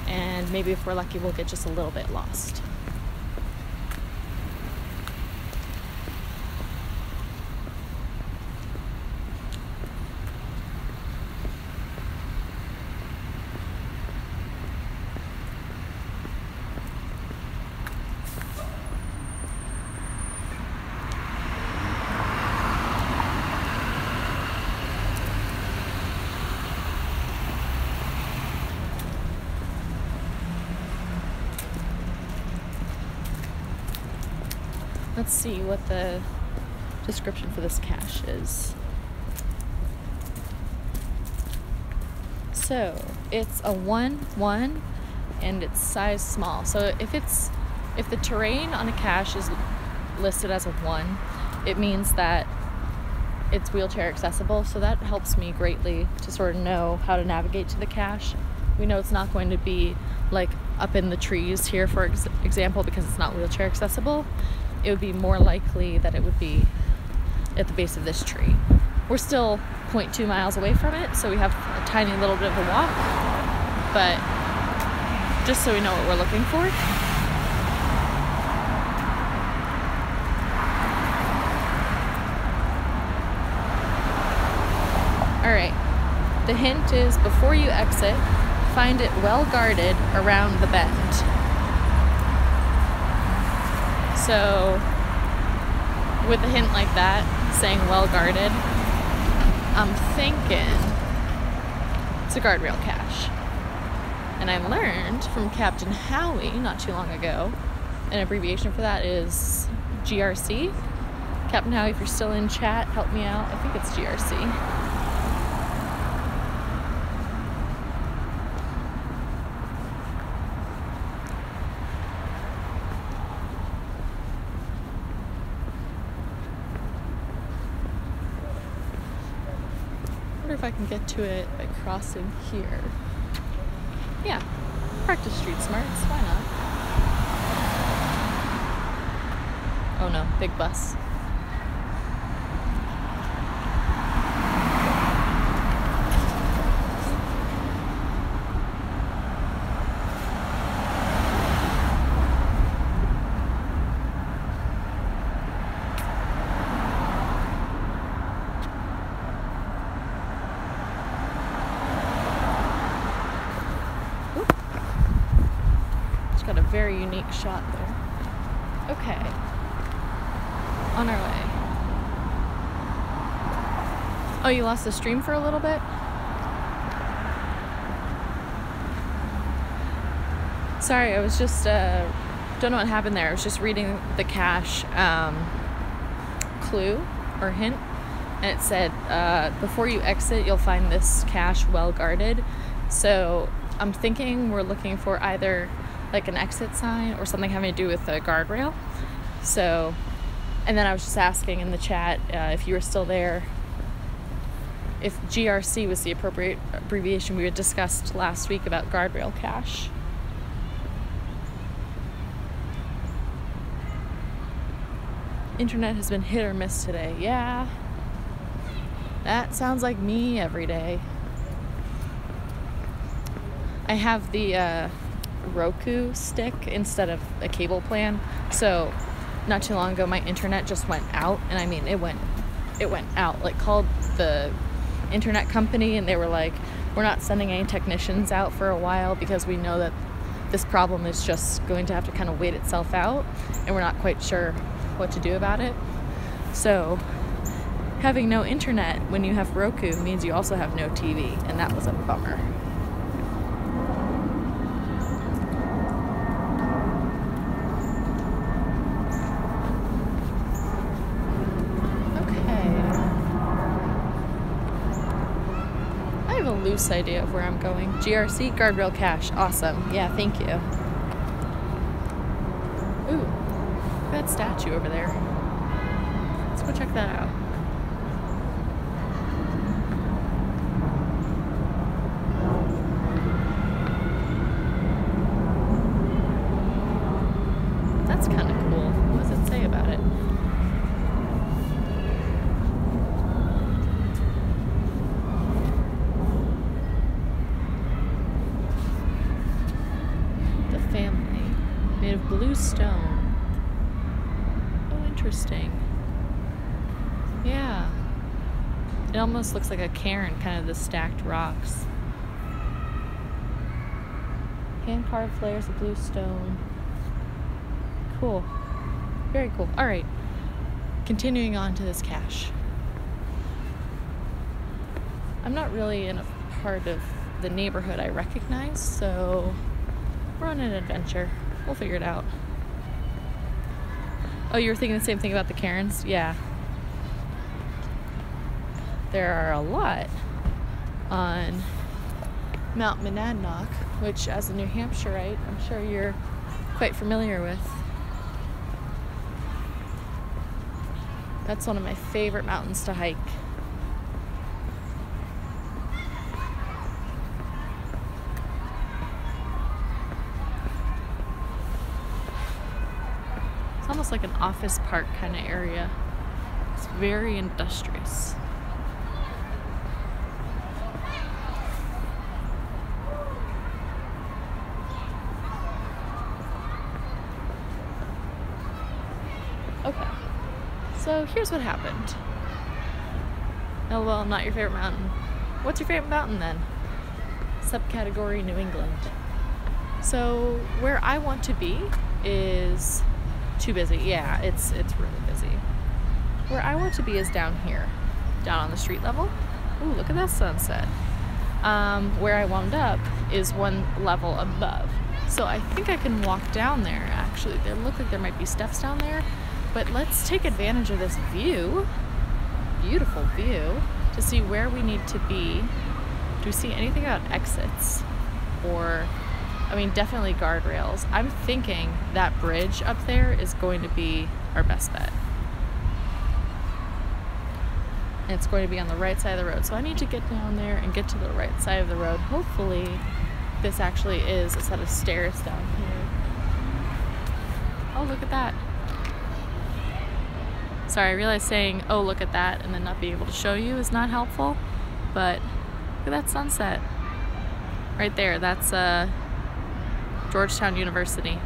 and maybe if we're lucky we'll get just a little bit lost. Let's see what the description for this cache is. So it's a 1-1 and it's size small. So if the terrain on a cache is listed as a 1, it means that it's wheelchair accessible. So that helps me greatly to sort of know how to navigate to the cache. We know it's not going to be like up in the trees here, for example, because it's not wheelchair accessible. It would be more likely that it would be at the base of this tree. We're still 0.2 miles away from it, so we have a tiny little bit of a walk, but just so we know what we're looking for. All right, the hint is before you exit, find it well guarded around the bend. So with a hint like that, saying well guarded, I'm thinking it's a guardrail cache. And I learned from Captain Howie not too long ago, an abbreviation for that is GRC. Captain Howie, if you're still in chat, help me out. I think it's GRC. If I can get to it by crossing here. Yeah, practice street smarts, why not? Oh no, big bus. Got a very unique shot there. Okay, on our way. Oh, you lost the stream for a little bit? Sorry, I was just, don't know what happened there. I was just reading the cache clue or hint, and it said, before you exit, you'll find this cache well guarded. So I'm thinking we're looking for either like an exit sign or something having to do with a guardrail. So, and then I was just asking in the chat if you were still there, if GRC was the appropriate abbreviation we had discussed last week about guardrail cache. Internet has been hit or miss today. Yeah, that sounds like me every day. I have the Roku stick instead of a cable plan, so not too long ago my internet just went out, and I mean it went out. Like, called the internet company and they were like, we're not sending any technicians out for a while because we know that this problem is just going to have to kind of wait itself out and we're not quite sure what to do about it. So having no internet when you have Roku means you also have no TV, and that was a bummer. Loose idea of where I'm going. GRC, guardrail cache. Awesome. Yeah, thank you. Ooh, that statue over there. Let's go check that out. That's kind of cool. What does it say about it? blue stone. Oh, interesting. Yeah. It almost looks like a cairn, kind of the stacked rocks. Hand-carved layers of blue stone. Cool. Very cool. All right. Continuing on to this cache. I'm not really in a part of the neighborhood I recognize, so we're on an adventure. We'll figure it out. Oh, you were thinking the same thing about the cairns? Yeah. There are a lot on Mount Monadnock, which as a New Hampshireite, I'm sure you're quite familiar with. That's one of my favorite mountains to hike. It's almost like an office park kind of area. It's very industrious. Okay, so here's what happened. Oh, well, not your favorite mountain. What's your favorite mountain then? Subcategory New England. So where I want to be is too busy. Yeah, it's really busy. Where I want to be is down here, down on the street level. Ooh, look at that sunset. Where I wound up is one level above. So I think I can walk down there, actually. There look like there might be steps down there. But let's take advantage of this view, beautiful view, to see where we need to be. Do we see anything about exits? Or, I mean, definitely guardrails. I'm thinking that bridge up there is going to be our best bet. And it's going to be on the right side of the road. So I need to get down there and get to the right side of the road. Hopefully, this actually is a set of stairs down here. Oh, look at that. Sorry, I realize saying, oh, look at that, and then not being able to show you is not helpful, but look at that sunset. Right there, that's Georgetown University.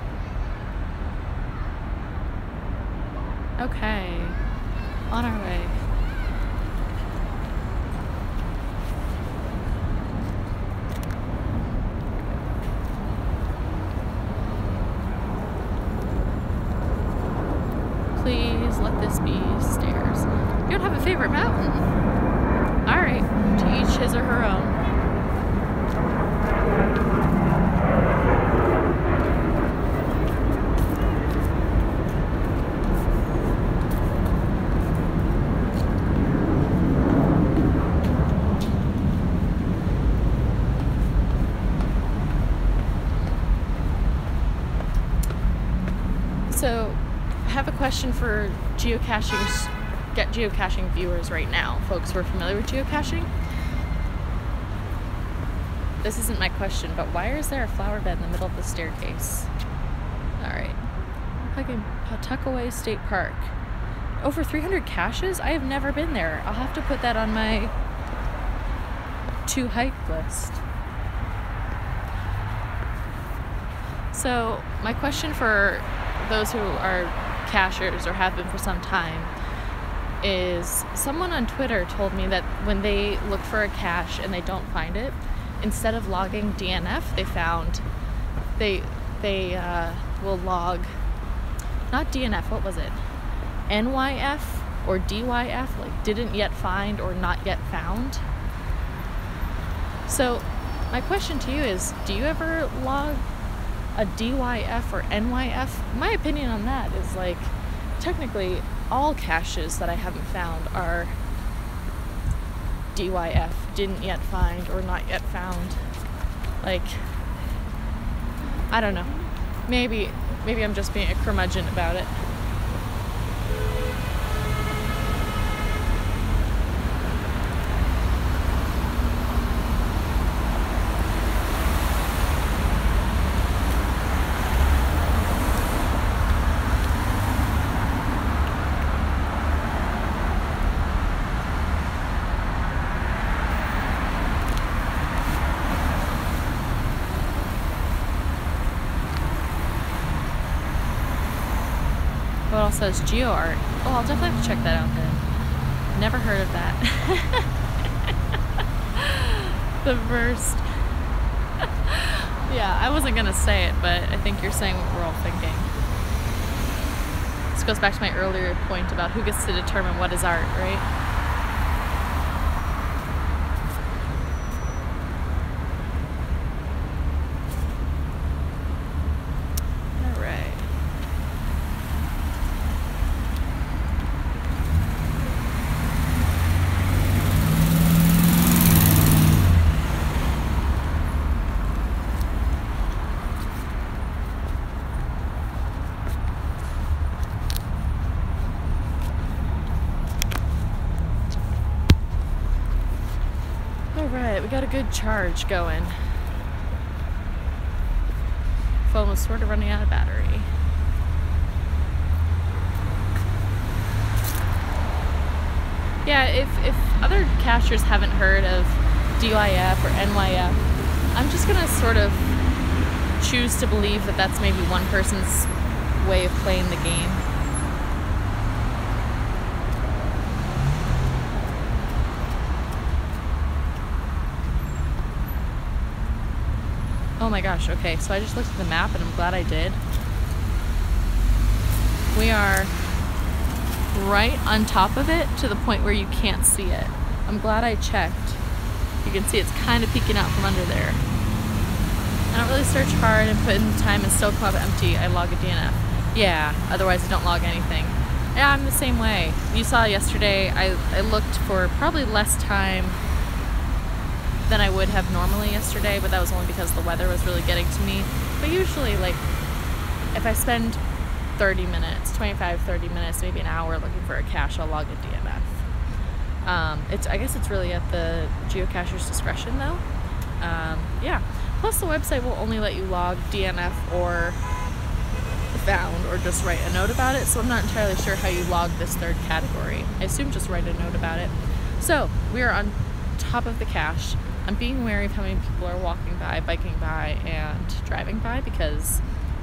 Okay, on our way. Please let this be stairs. You don't have a favorite mountain. All right, to each his or her own. So, I have a question for geocaching viewers right now, folks who are familiar with geocaching. This isn't my question, but why is there a flower bed in the middle of the staircase? Alright. Like in Pawtuckaway State Park. Over 300 caches? I have never been there. I'll have to put that on my to hike list. So, my question for those who are cachers or have been for some time is someone on Twitter told me that when they look for a cache and they don't find it, instead of logging DNF, they will log not DNF, what was it? NYF or DYF, like didn't yet find or not yet found. So my question to you is, do you ever log a DYF or NYF? My opinion on that is, like, technically all caches that I haven't found are DYF, didn't yet find or not yet found. Like, I don't know. Maybe I'm just being a curmudgeon about it. Oh, it all says geo art. Oh, I'll definitely have to check that out then. Never heard of that. The first. Yeah, I wasn't gonna say it, but I think you're saying what we're all thinking. This goes back to my earlier point about who gets to determine what is art, right? Alright, we got a good charge going. Phone was sort of running out of battery. Yeah, if other cachers haven't heard of DYF or NYF, I'm just gonna sort of choose to believe that that's maybe one person's way of playing the game. Oh my gosh, okay, so I just looked at the map and I'm glad I did. We are right on top of it to the point where you can't see it. I'm glad I checked. You can see it's kind of peeking out from under there. I don't really search hard and put in the time and still come up empty. I log a DNF. Yeah, otherwise I don't log anything. Yeah, I'm the same way. You saw yesterday, I looked for probably less time than I would have normally yesterday, but that was only because the weather was really getting to me. But usually, like, if I spend 30 minutes, 25, 30 minutes, maybe an hour looking for a cache, I'll log a DNF. I guess it's really at the geocacher's discretion though. Yeah. Plus the website will only let you log DNF or found or just write a note about it, so I'm not entirely sure how you log this third category. I assume just write a note about it. So, we are on top of the cache. I'm being wary of how many people are walking by, biking by, and driving by because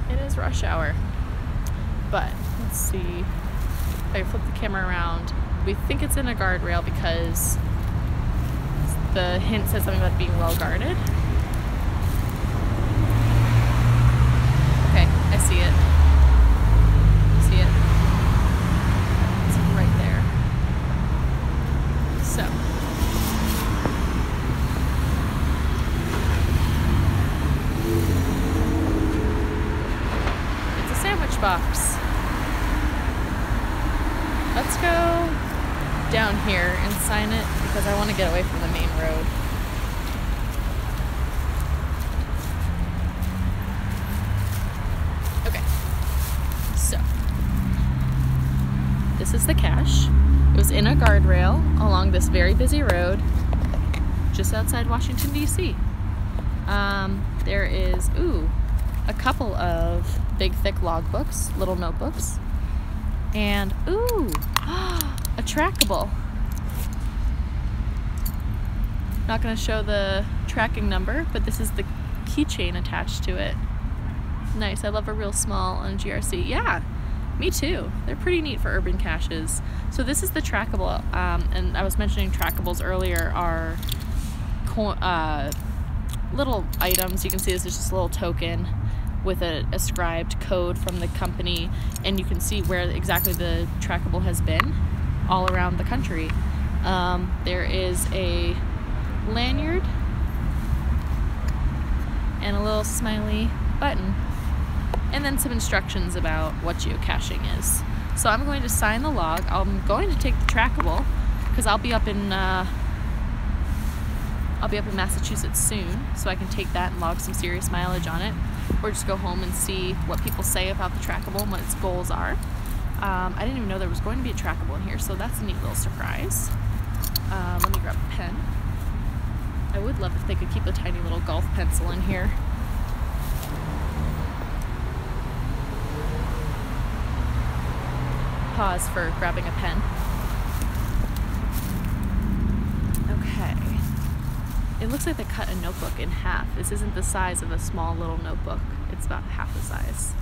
it is rush hour. But let's see if I flip the camera around. We think it's in a guardrail because the hint says something about being well guarded. Okay, I see it. See it? It's right there. So. Box. Let's go down here and sign it because I want to get away from the main road. Okay, so this is the cache. It was in a guardrail along this very busy road just outside Washington, D.C. There is, a couple of big thick logbooks, little notebooks, and a trackable. Not going to show the tracking number, but this is the keychain attached to it. Nice, I love a real small on GRC. Yeah, me too. They're pretty neat for urban caches. So this is the trackable, and I was mentioning trackables earlier are little items. You can see this is just a little token with a ascribed code from the company, and you can see where exactly the trackable has been all around the country. There is a lanyard and a little smiley button, and then some instructions about what geocaching is. So I'm going to sign the log. I'm going to take the trackable because I'll be up in Massachusetts soon, so I can take that and log some serious mileage on it, or just go home and see what people say about the trackable and what its goals are. I didn't even know there was going to be a trackable in here, so that's a neat little surprise. Let me grab a pen. I would love if they could keep a tiny little golf pencil in here. Pause for grabbing a pen. Okay. It looks like they cut a notebook in half. This isn't the size of a small little notebook. It's about half the size.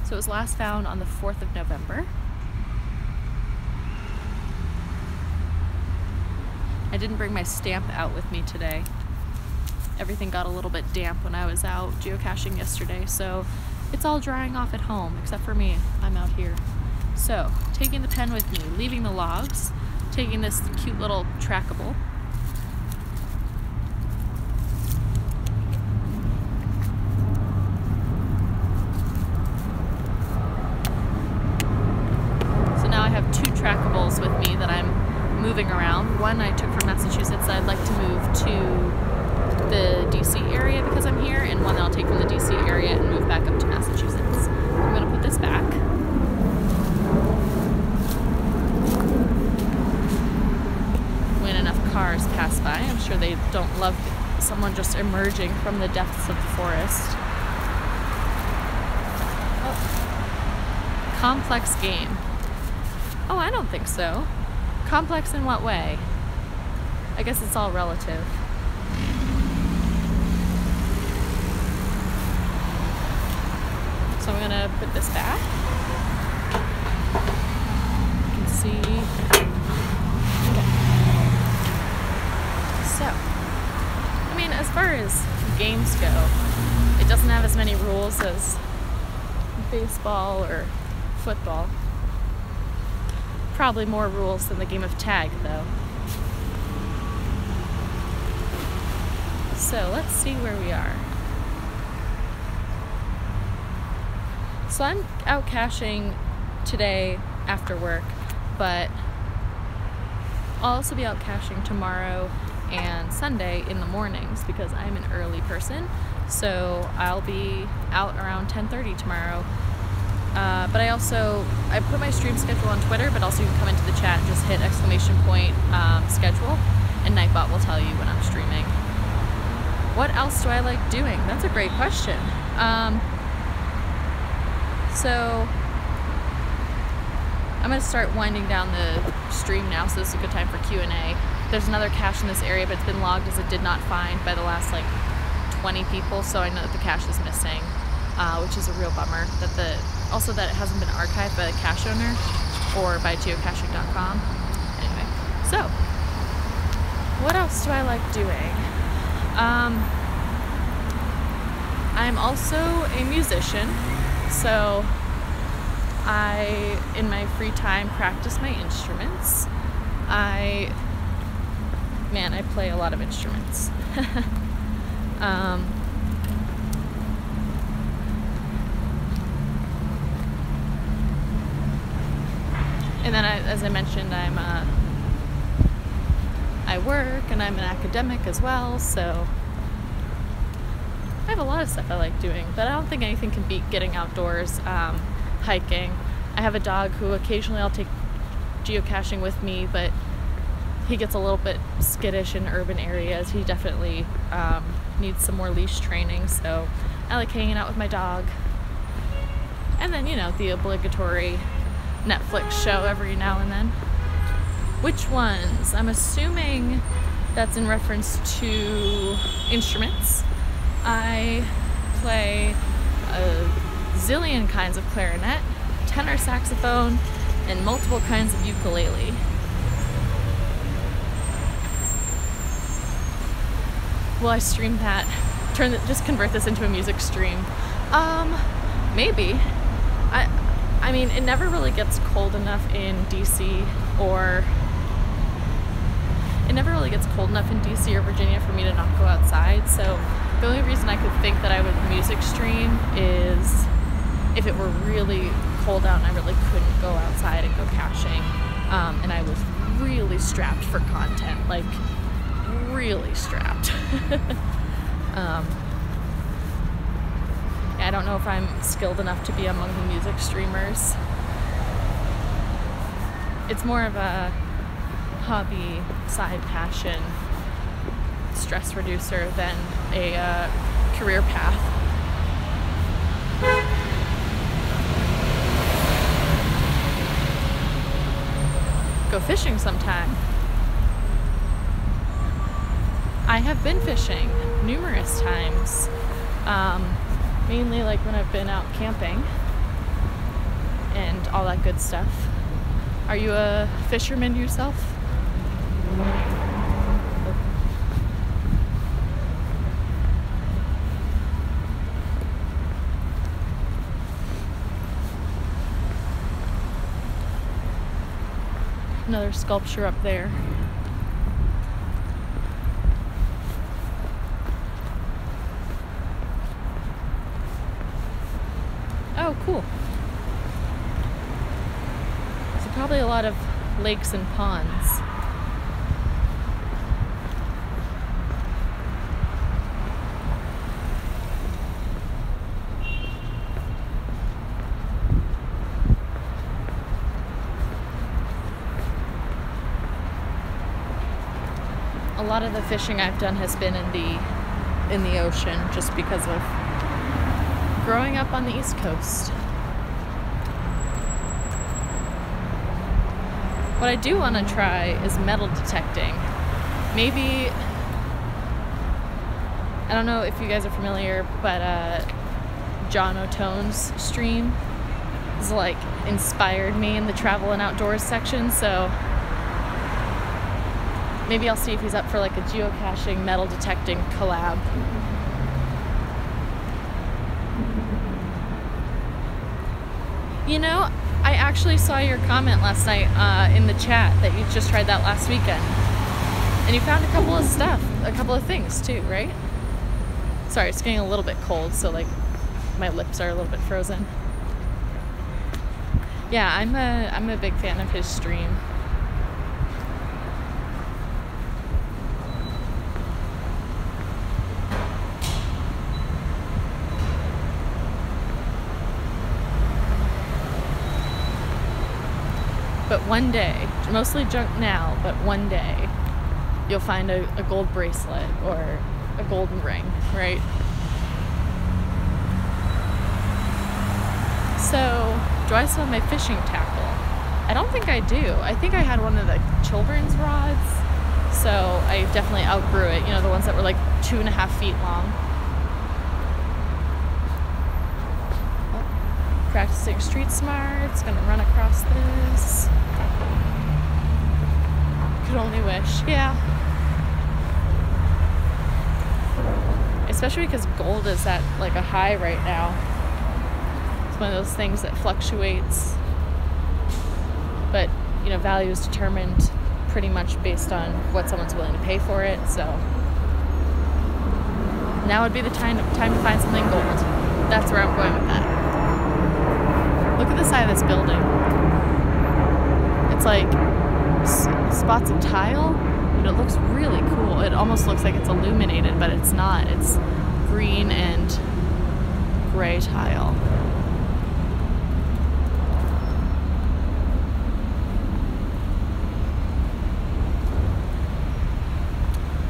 So So it was last found on the 4th of November. I didn't bring my stamp out with me today. Everything got a little bit damp when I was out geocaching yesterday, so it's all drying off at home, except for me. I'm out here. So, taking the pen with me, leaving the logs, taking this cute little trackable. So now I have 2 trackables with me that I'm moving around. One I took from Massachusetts that I'd like to move to the DC area because I'm here, and one that I'll take from the DC area and move back up to Massachusetts. I'm going to put this back. When enough cars pass by, I'm sure they don't love someone just emerging from the depths of the forest. Oh. Complex game. Oh, I don't think so. Complex in what way? I guess it's all relative. So I'm gonna put this back. You can see. Okay. So, I mean, as far as games go, it doesn't have as many rules as baseball or football. Probably more rules than the game of tag, though. So let's see where we are. So I'm out caching today after work, but I'll also be out caching tomorrow and Sunday in the mornings because I'm an early person. So I'll be out around 10:30 tomorrow. But I put my stream schedule on Twitter, but also you can come into the chat and just hit ! Schedule, and Nightbot will tell you when I'm streaming. What else do I like doing? That's a great question. So I'm going to start winding down the stream now, so this is a good time for Q&A. There's another cache in this area, but it's been logged as it did not find by the last like 20 people, so I know that the cache is missing, which is a real bummer. Also that it hasn't been archived by the cache owner or by geocaching.com. Anyway, so what else do I like doing? I'm also a musician, so I, in my free time, practice my instruments. I play a lot of instruments. And then, as I mentioned, I work and I'm an academic as well, so I have a lot of stuff I like doing, but I don't think anything can beat getting outdoors, hiking. I have a dog who occasionally I'll take geocaching with me, but he gets a little bit skittish in urban areas. He definitely needs some more leash training, so I like hanging out with my dog. And then, you know, the obligatory Netflix show every now and then. Which ones? I'm assuming that's in reference to instruments. I play a zillion kinds of clarinet, tenor saxophone, and multiple kinds of ukulele. Will I stream that? Just convert this into a music stream? Maybe. I mean, it never really gets cold enough in DC or Virginia for me to not go outside, so the only reason I could think that I would music stream is if it were really cold out and I really couldn't go outside and go caching, and I was really strapped for content, like really strapped. I don't know if I'm skilled enough to be among the music streamers. It's more of a hobby, side passion, stress reducer than a career path. Go fishing sometime. I have been fishing numerous times. Mainly like when I've been out camping. and all that good stuff. Are you a fisherman yourself? Another sculpture up there. Oh, cool. So probably a lot of lakes and ponds. A lot of the fishing I've done has been in the ocean, just because of growing up on the East Coast. What I do want to try is metal detecting. Maybe, I don't know if you guys are familiar, but John O'Tone's stream has like inspired me in the travel and outdoors section, so maybe I'll see if he's up for like a geocaching metal detecting collab. You know, I actually saw your comment last night in the chat that you just tried that last weekend. And you found a couple of things too, right? Sorry, it's getting a little bit cold, so like my lips are a little bit frozen. Yeah, I'm a big fan of his stream. But one day, mostly junk now, but one day, you'll find a gold bracelet or a golden ring, right? So, do I still have my fishing tackle? I don't think I do. I think I had one of the children's rods, so I definitely outgrew it. You know, the ones that were like 2.5 feet long. Practicing street smarts, gonna run across this. Could only wish, yeah. Especially because gold is at like a high right now. It's one of those things that fluctuates. But, you know, value is determined pretty much based on what someone's willing to pay for it, so now would be the time to find something gold. That's where I'm going with that. Look at the side of this building. It's like spots of tile, and it looks really cool. It almost looks like it's illuminated, but it's not. It's green and gray tile.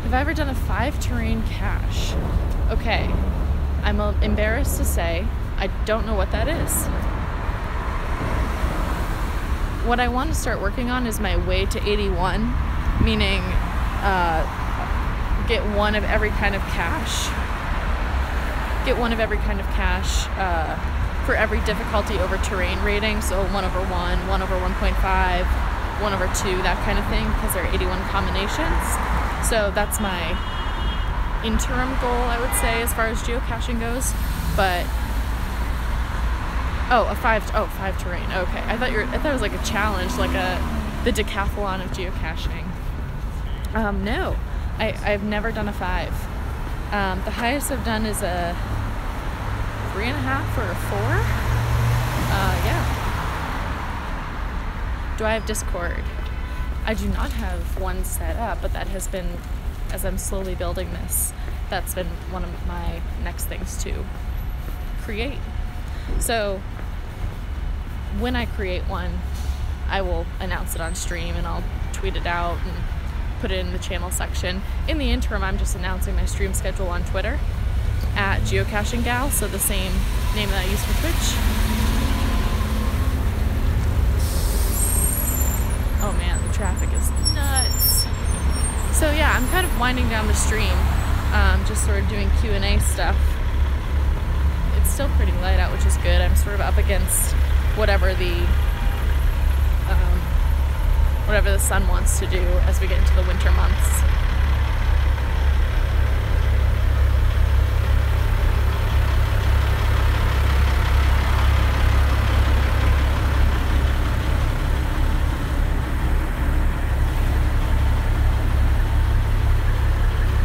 Have I ever done a 5 terrain cache? Okay, I'm embarrassed to say I don't know what that is. What I want to start working on is my way to 81, meaning get one of every kind of cache. Get one of every kind of cache for every difficulty over terrain rating, so 1/1, 1/1.5, 1/2, that kind of thing, because there are 81 combinations. So that's my interim goal, I would say, as far as geocaching goes. But oh, 5 terrain. Okay, I thought it was like a challenge, like the decathlon of geocaching. No, I've never done a 5. The highest I've done is a 3.5 or a 4. Yeah. Do I have Discord? I do not have one set up, but that has been, as I'm slowly building this, that's been one of my next things to create. So when I create one, I will announce it on stream and I'll tweet it out and put it in the channel section. In the interim, I'm just announcing my stream schedule on Twitter at Geocaching Gal, so the same name that I use for Twitch. Oh man, the traffic is nuts. So yeah, I'm kind of winding down the stream, just sort of doing Q&A stuff. It's still pretty light out, which is good. I'm sort of up against whatever the sun wants to do as we get into the winter months.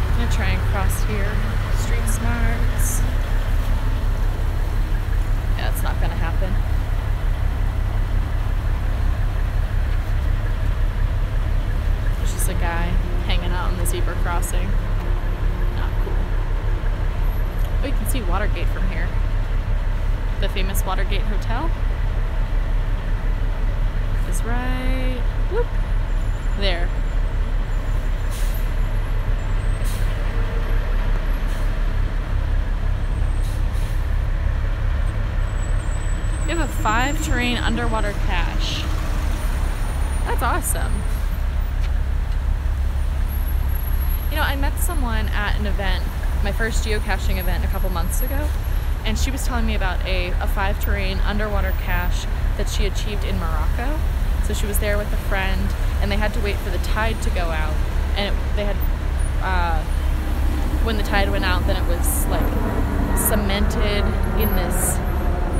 I'm gonna try and cross here. Street smarts. Yeah, it's not gonna happen. A guy hanging out on the zebra crossing. Not cool. Oh, you can see Watergate from here. The famous Watergate Hotel is right, whoop, there. We have a 5 terrain underwater cache. That's awesome. You know, I met someone at an event, my first geocaching event a couple months ago, and she was telling me about a 5 terrain underwater cache that she achieved in Morocco. So she was there with a friend, and they had to wait for the tide to go out, and when the tide went out, then it was like cemented in this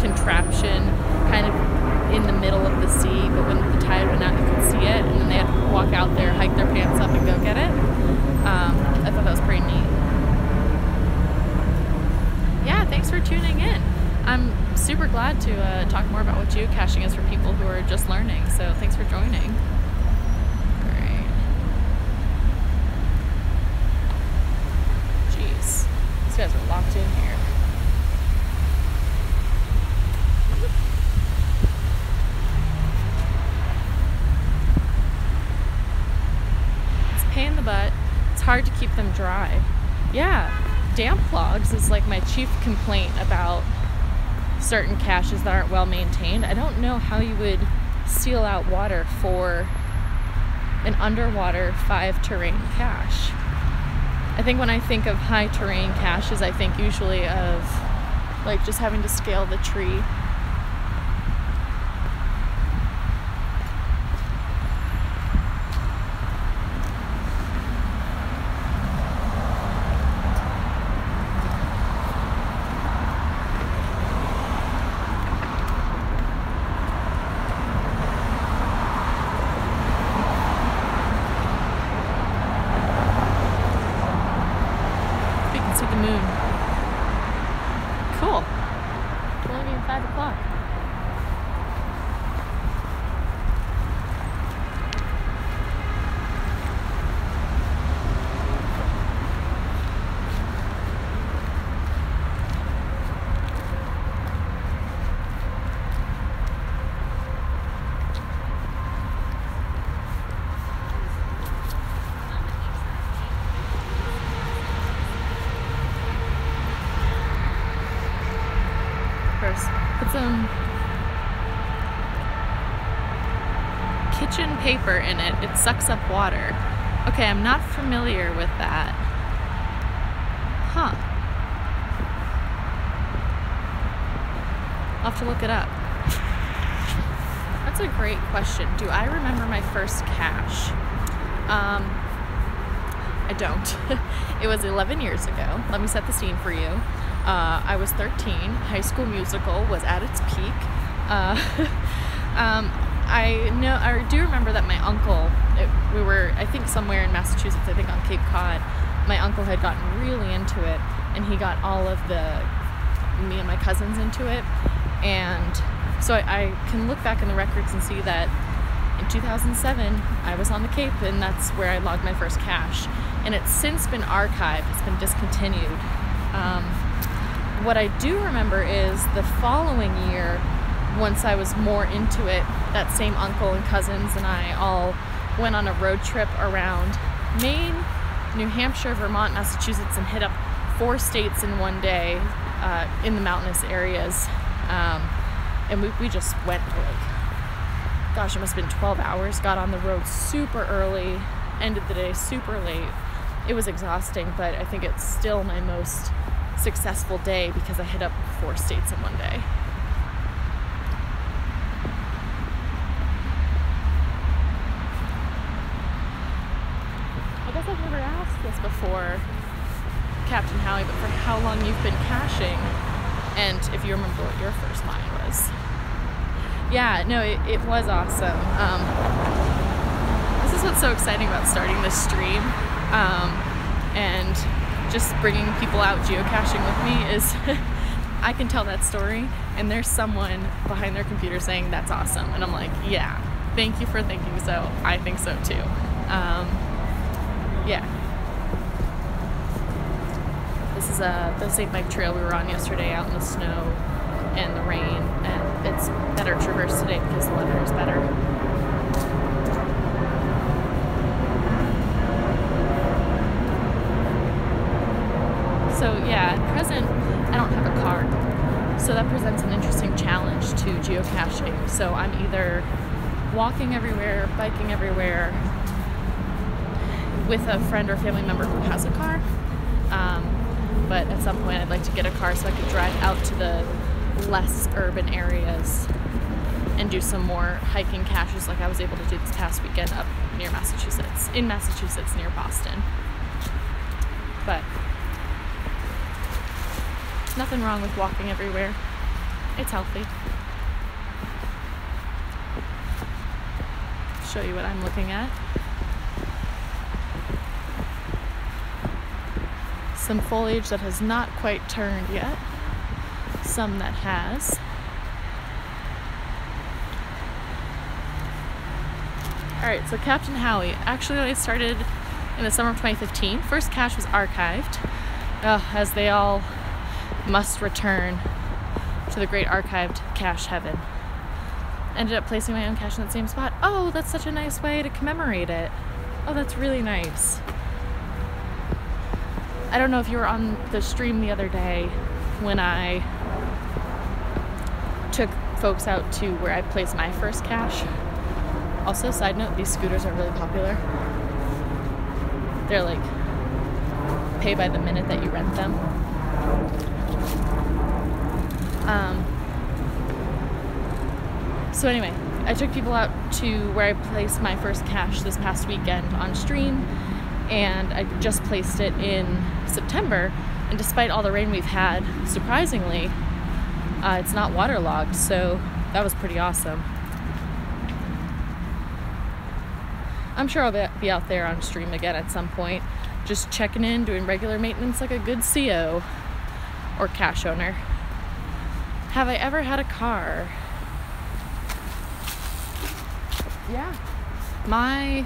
contraption kind of in the middle of the sea, but when the tide went out you could see it, and then they had to walk out there, hike their pants up, and go get it. I thought that was pretty neat. Yeah, thanks for tuning in. I'm super glad to talk more about what geocaching is for people who are just learning, so thanks for joining. Alright. Jeez, these guys are locked in here. In the butt. It's hard to keep them dry. Yeah, damp clogs is like my chief complaint about certain caches that aren't well maintained. I don't know how you would seal out water for an underwater 5 terrain cache. I think when I think of high terrain caches, I think usually of like just having to scale the tree. See the moon. Cool. It's only being 5 o'clock. Put some kitchen paper in it. It sucks up water. Okay, I'm not familiar with that. Huh. I'll have to look it up. That's a great question. Do I remember my first cache? I don't. It was 11 years ago. Let me set the scene for you. I was 13. High School Musical was at its peak. I do remember that my uncle, we were, I think, somewhere in Massachusetts, I think on Cape Cod. My uncle had gotten really into it, and he got all of me and my cousins into it. And so I can look back in the records and see that in 2007, I was on the Cape, and that's where I logged my first cache. And it's since been archived, it's been discontinued. What I do remember is the following year, once I was more into it, that same uncle and cousins and I all went on a road trip around Maine, New Hampshire, Vermont, Massachusetts, and hit up 4 states in one day in the mountainous areas. And we just went for like, gosh, it must have been 12 hours, got on the road super early, ended the day super late. It was exhausting, but I think it's still my most successful day because I hit up 4 states in one day. for Captain Howie, but for how long you've been caching, and if you remember what your first mine was. Yeah, no, it was awesome. This is what's so exciting about starting this stream, and just bringing people out geocaching with me is I can tell that story, and there's someone behind their computer saying that's awesome, and I'm like, yeah, thank you for thinking so. I think so too. Yeah. This is the St. Mike Trail we were on yesterday out in the snow and the rain, and it's better traversed today because the weather is better. So yeah, at present I don't have a car, so that presents an interesting challenge to geocaching. So I'm either walking everywhere, biking everywhere with a friend or family member who has a car, but at some point I'd like to get a car so I could drive out to the less urban areas and do some more hiking caches like I was able to do this past weekend up near Massachusetts, in Massachusetts near Boston. But nothing wrong with walking everywhere. It's healthy. Show you what I'm looking at. Some foliage that has not quite turned yet. Some that has. Alright, so Captain Howie. Actually, I started in the summer of 2015. First cache was archived, as they all must return to the great archived cache heaven. Ended up placing my own cache in that same spot. Oh, that's such a nice way to commemorate it. Oh, that's really nice. I don't know if you were on the stream the other day when I took folks out to where I placed my first cache. Also, side note, these scooters are really popular. They're like pay by the minute that you rent them. So anyway, I took people out to where I placed my first cache this past weekend on stream, and I just placed it in September, and despite all the rain we've had, surprisingly, it's not waterlogged, so that was pretty awesome. I'm sure I'll be out there on stream again at some point, just checking in, doing regular maintenance like a good CO or cache owner. Have I ever had a car? Yeah. My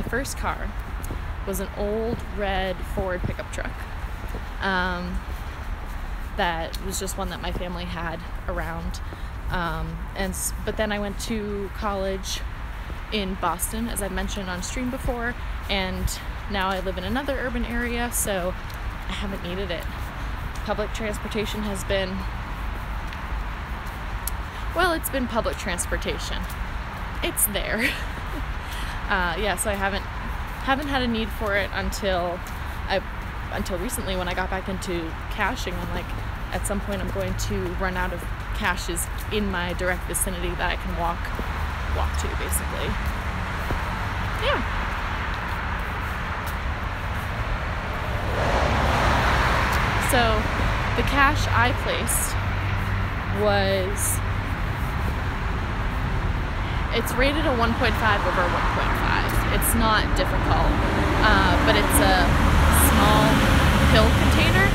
first car was an old red Ford pickup truck. That was just one that my family had around. But then I went to college in Boston, as I mentioned on stream before, and now I live in another urban area, so I haven't needed it. Public transportation has been, well, it's been public transportation. It's there. Yeah, so I haven't had a need for it until recently when I got back into caching. I'm like, at some point I'm going to run out of caches in my direct vicinity that I can walk to, basically. Yeah. So the cache I placed was, it's rated a 1.5 over 1.5. It's not difficult, but it's a small pill container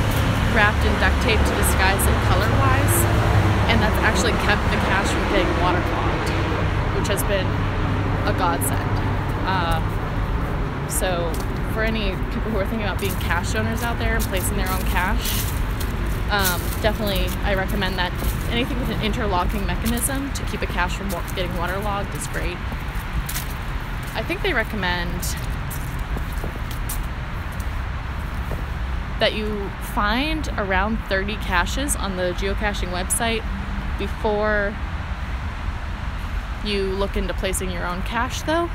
wrapped in duct tape to disguise it color-wise, and that's actually kept the cache from getting waterlogged, which has been a godsend. So for any people who are thinking about being cache owners out there and placing their own cache, definitely I recommend that. Anything with an interlocking mechanism to keep a cache from getting waterlogged is great. I think they recommend that you find around 30 caches on the geocaching website before you look into placing your own cache, though.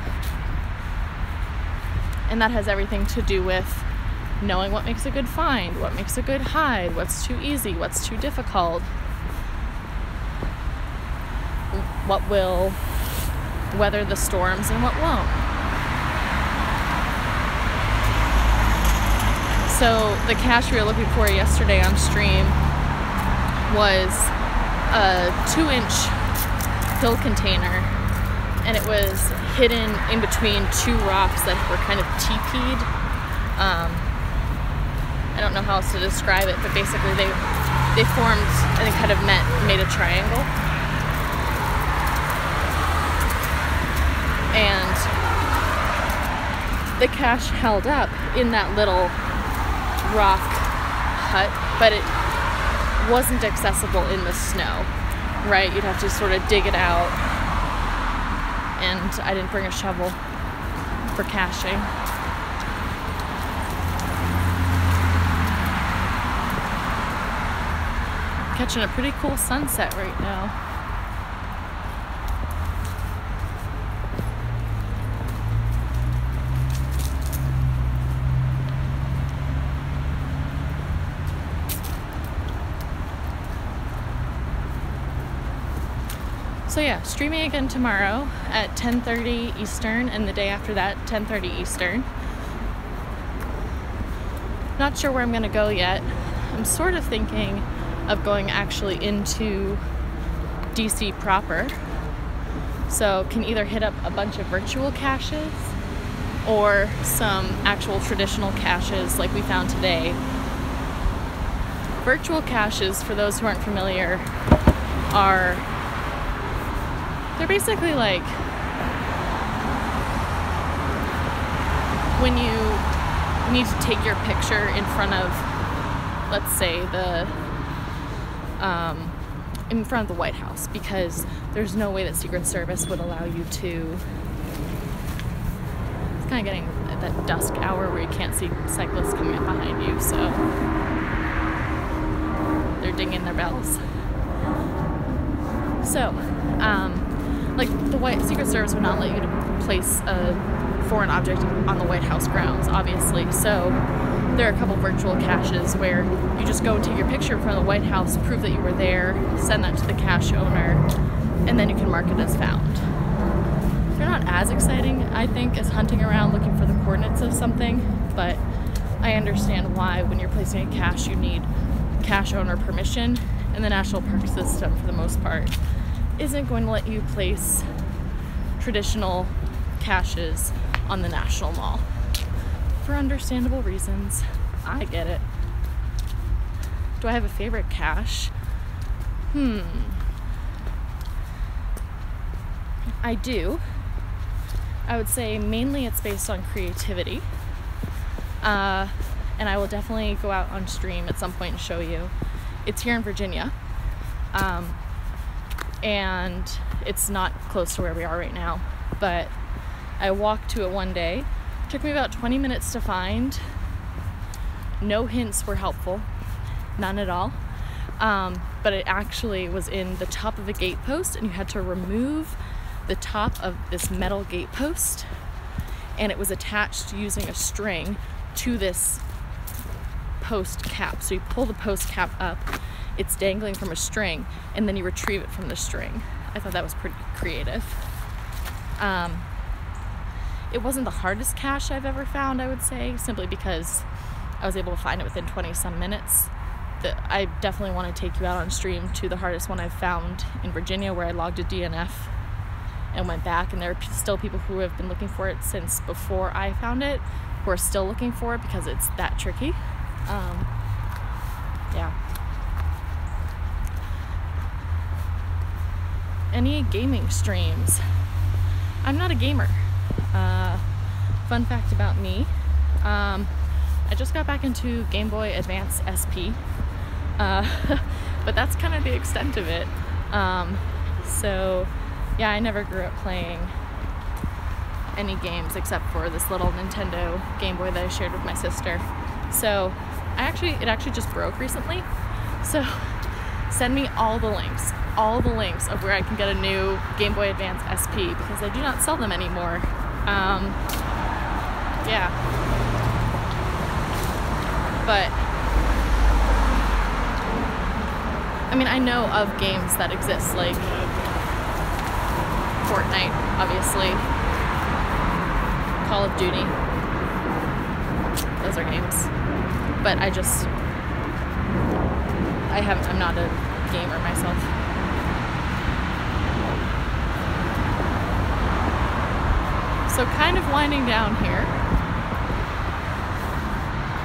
And that has everything to do with knowing what makes a good find, what makes a good hide, what's too easy, what's too difficult, what will weather the storms and what won't. So the cache we were looking for yesterday on stream was a 2-inch pill container, and it was hidden in between two rocks that were kind of teepeed. I don't know how else to describe it, but basically they formed and they kind of made a triangle. And the cache held up in that little rock hut, but it wasn't accessible in the snow, right? You'd have to sort of dig it out, and I didn't bring a shovel for caching. Catching a pretty cool sunset right now. So yeah, streaming again tomorrow at 10:30 Eastern, and the day after that, 10:30 Eastern. Not sure where I'm gonna go yet. I'm sort of thinking of going actually into DC proper. So can either hit up a bunch of virtual caches or some actual traditional caches like we found today. Virtual caches, for those who aren't familiar, they're basically like when you need to take your picture in front of, let's say, in front of the White House, because there's no way that Secret Service would allow you to. It's kind of getting at that dusk hour where you can't see cyclists coming up behind you, so they're dinging their bells. So, like the Secret Service would not let you to place a foreign object on the White House grounds, obviously. So there are a couple virtual caches where you just go and take your picture in front of the White House, prove that you were there, send that to the cache owner, and then you can mark it as found. They're not as exciting, I think, as hunting around looking for the coordinates of something, but I understand why when you're placing a cache you need cache owner permission, and the National Park System, for the most part, isn't going to let you place traditional caches on the National Mall. For understandable reasons. I get it. Do I have a favorite cache? I do. I would say mainly it's based on creativity. And I will definitely go out on stream at some point and show you. It's here in Virginia. And it's not close to where we are right now, but I walked to it one day. It took me about 20 minutes to find. No hints were helpful, none at all. But it actually was in the top of a gate post, and you had to remove the top of this metal gate post, and it was attached using a string to this post cap. So you pull the post cap up, it's dangling from a string, and then you retrieve it from the string. I thought that was pretty creative. It wasn't the hardest cache I've ever found, I would say, simply because I was able to find it within 20-some minutes. I definitely want to take you out on stream to the hardest one I've found in Virginia, where I logged a DNF and went back, and there are still people who have been looking for it since before I found it, who are still looking for it because it's that tricky. Yeah. Any gaming streams? I'm not a gamer. Fun fact about me, I just got back into Game Boy Advance SP, but that's kind of the extent of it. So yeah, I never grew up playing any games except for this little Nintendo Game Boy that I shared with my sister. So it actually just broke recently, so send me all the links of where I can get a new Game Boy Advance SP, because I do not sell them anymore. Yeah. But I mean, I know of games that exist, like Fortnite, obviously, Call of Duty. Those are games. but I'm not a gamer myself. So kind of winding down here.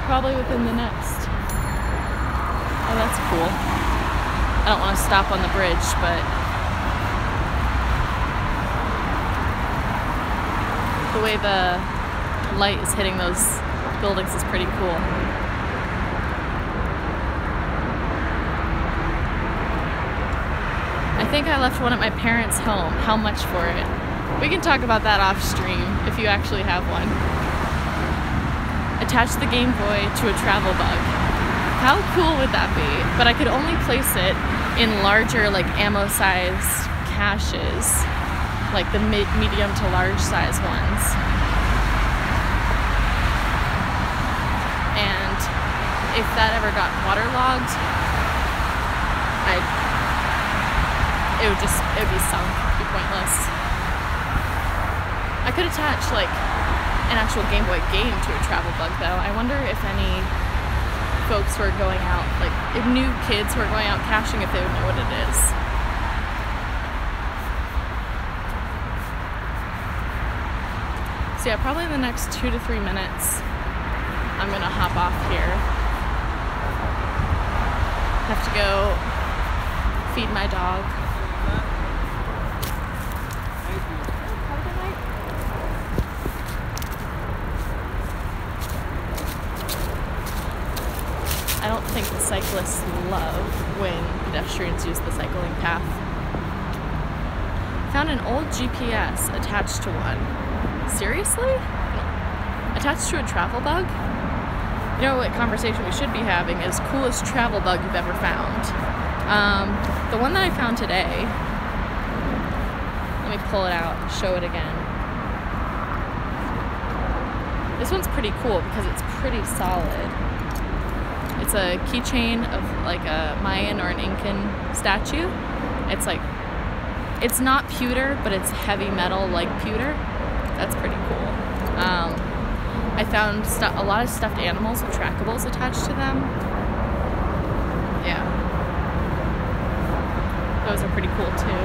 Probably within the next. Oh, that's cool. I don't want to stop on the bridge, but the way the light is hitting those buildings is pretty cool. I think I left one at my parents' home. How much for it? We can talk about that off stream if you actually have one. Attach the Game Boy to a travel bug. How cool would that be? But I could only place it in larger, like ammo-sized caches, like the medium to large size ones. And if that ever got waterlogged, it would be sunk, it'd be pointless. I could attach like an actual Game Boy game to a travel bug though. I wonder if any folks who are going out, like if new kids who are going out caching, if they would know what it is. So yeah, probably in the next 2 to 3 minutes, I'm gonna hop off here. Have to go feed my dog. I don't think the cyclists love when pedestrians use the cycling path. Found an old GPS attached to one. Seriously? Attached to a travel bug? You know what conversation we should be having is coolest travel bug you've ever found. The one that I found today, let me pull it out and show it again. This one's pretty cool because it's pretty solid. It's a keychain of like a Mayan or an Incan statue. It's like, it's not pewter, but it's heavy metal like pewter. That's pretty cool. I found a lot of stuffed animals with trackables attached to them. Yeah. Those are pretty cool too.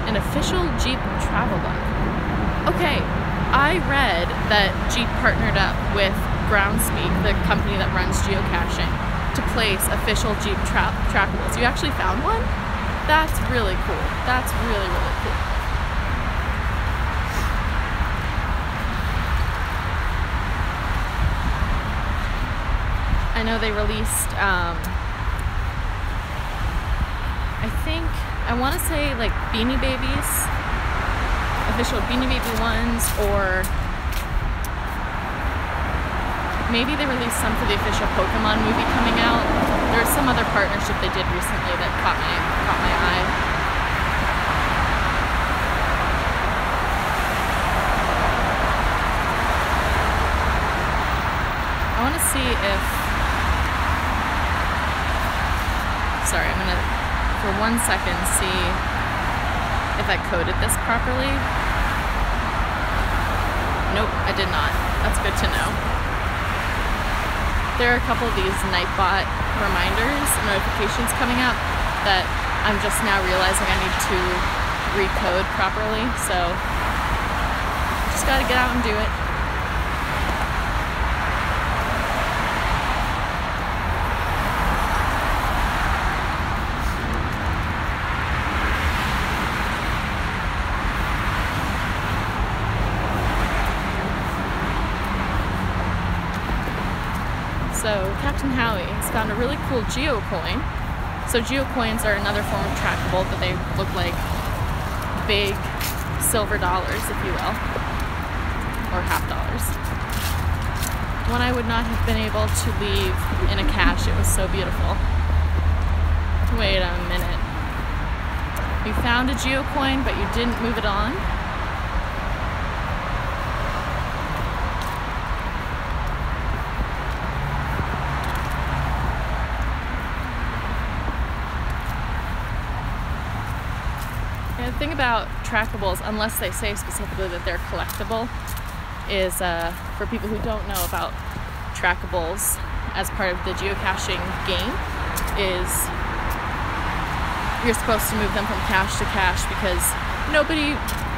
An official Jeep travel bug. Okay, I read that Jeep partnered up with Groundspeak, the company that runs geocaching, to place official Jeep trackables. You actually found one? That's really cool. That's really, really cool. I know they released, I want to say like Beanie Babies, official Beanie Baby ones, or maybe they released some for the official Pokemon movie coming out. There was some other partnership they did recently that caught my eye. I want to see if... Sorry, I'm going to, for 1 second, see if I coded this properly. Nope, I did not. That's good to know. There are a couple of these Nightbot reminders, notifications coming up that I'm just now realizing I need to recode properly, so just gotta get out and do it. So Captain Howie has found a really cool geocoin. So geocoins are another form of trackable, but they look like big silver dollars, if you will, or half dollars. One I would not have been able to leave in a cache. It was so beautiful. Wait a minute. You found a geocoin, but you didn't move it on? The thing about trackables, unless they say specifically that they're collectible, is for people who don't know about trackables as part of the geocaching game, is you're supposed to move them from cache to cache because nobody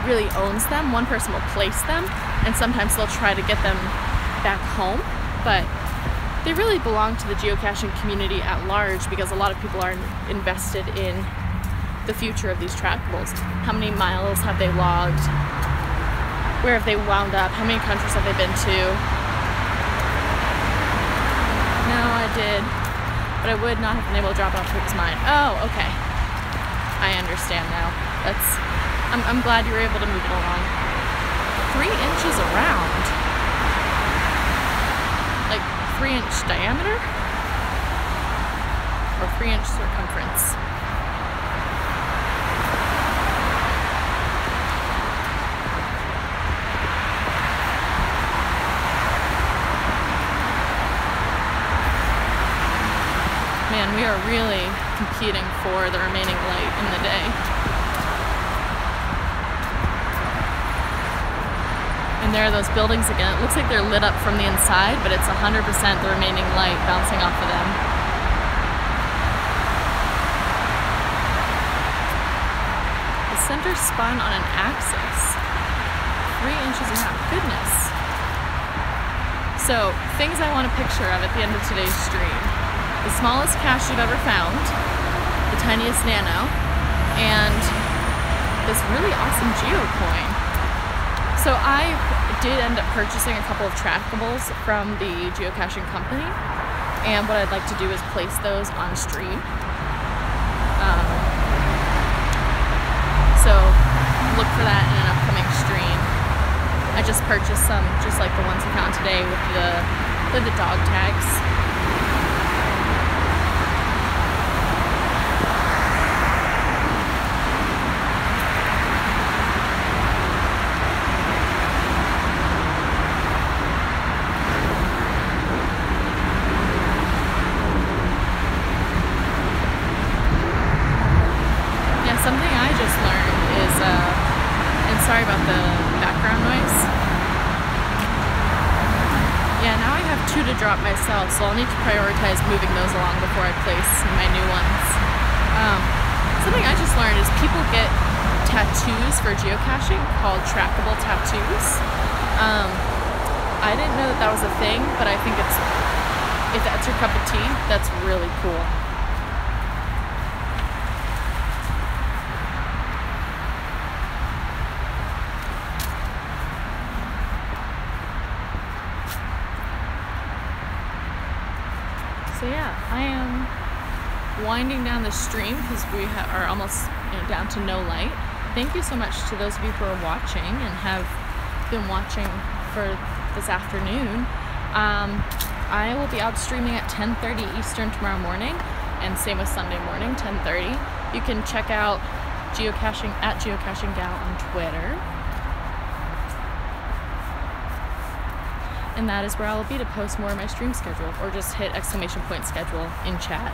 really owns them. One person will place them, and sometimes they'll try to get them back home, but they really belong to the geocaching community at large because a lot of people are invested in the future of these trackables. How many miles have they logged? Where have they wound up? How many countries have they been to? No, I did, but I would not have been able to drop off people's mine. Oh, okay. I understand now. I'm glad you were able to move it along. 3 inches around. Like 3-inch diameter? Or 3-inch circumference? Man, we are really competing for the remaining light in the day. And there are those buildings again. It looks like they're lit up from the inside, but it's 100% the remaining light bouncing off of them. The center spun on an axis. 3 inches and a half. Goodness. So, things I want a picture of at the end of today's stream. The smallest cache you've ever found, the tiniest nano, and this really awesome geocoin. So I did end up purchasing a couple of trackables from the geocaching company, and what I'd like to do is place those on stream. So look for that in an upcoming stream. I just purchased some, just like the ones I found today with the dog tags. Something I just learned is, and sorry about the background noise. Yeah, now I have 2 to drop myself, so I'll need to prioritize moving those along before I place my new ones. Something I just learned is people get tattoos for geocaching called trackable tattoos. I didn't know that was a thing, but I think if that's your cup of tea, that's really cool. So yeah, I am winding down the stream because we are almost down to no light. Thank you so much to those of you who are watching and have been watching for this afternoon. I will be out streaming at 10:30 Eastern tomorrow morning, and same with Sunday morning, 10:30. You can check out geocaching at geocachinggal on Twitter. And that is where I will be to post more of my stream schedule, or just hit !schedule in chat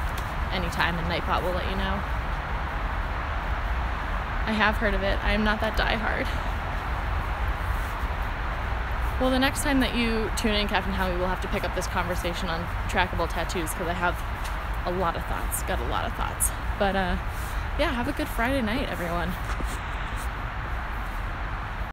anytime, and Nightbot will let you know. I have heard of it. I am not that diehard. Well, the next time that you tune in, Captain Howie, we'll have to pick up this conversation on trackable tattoos because I have a lot of thoughts. Got a lot of thoughts. But yeah, have a good Friday night, everyone.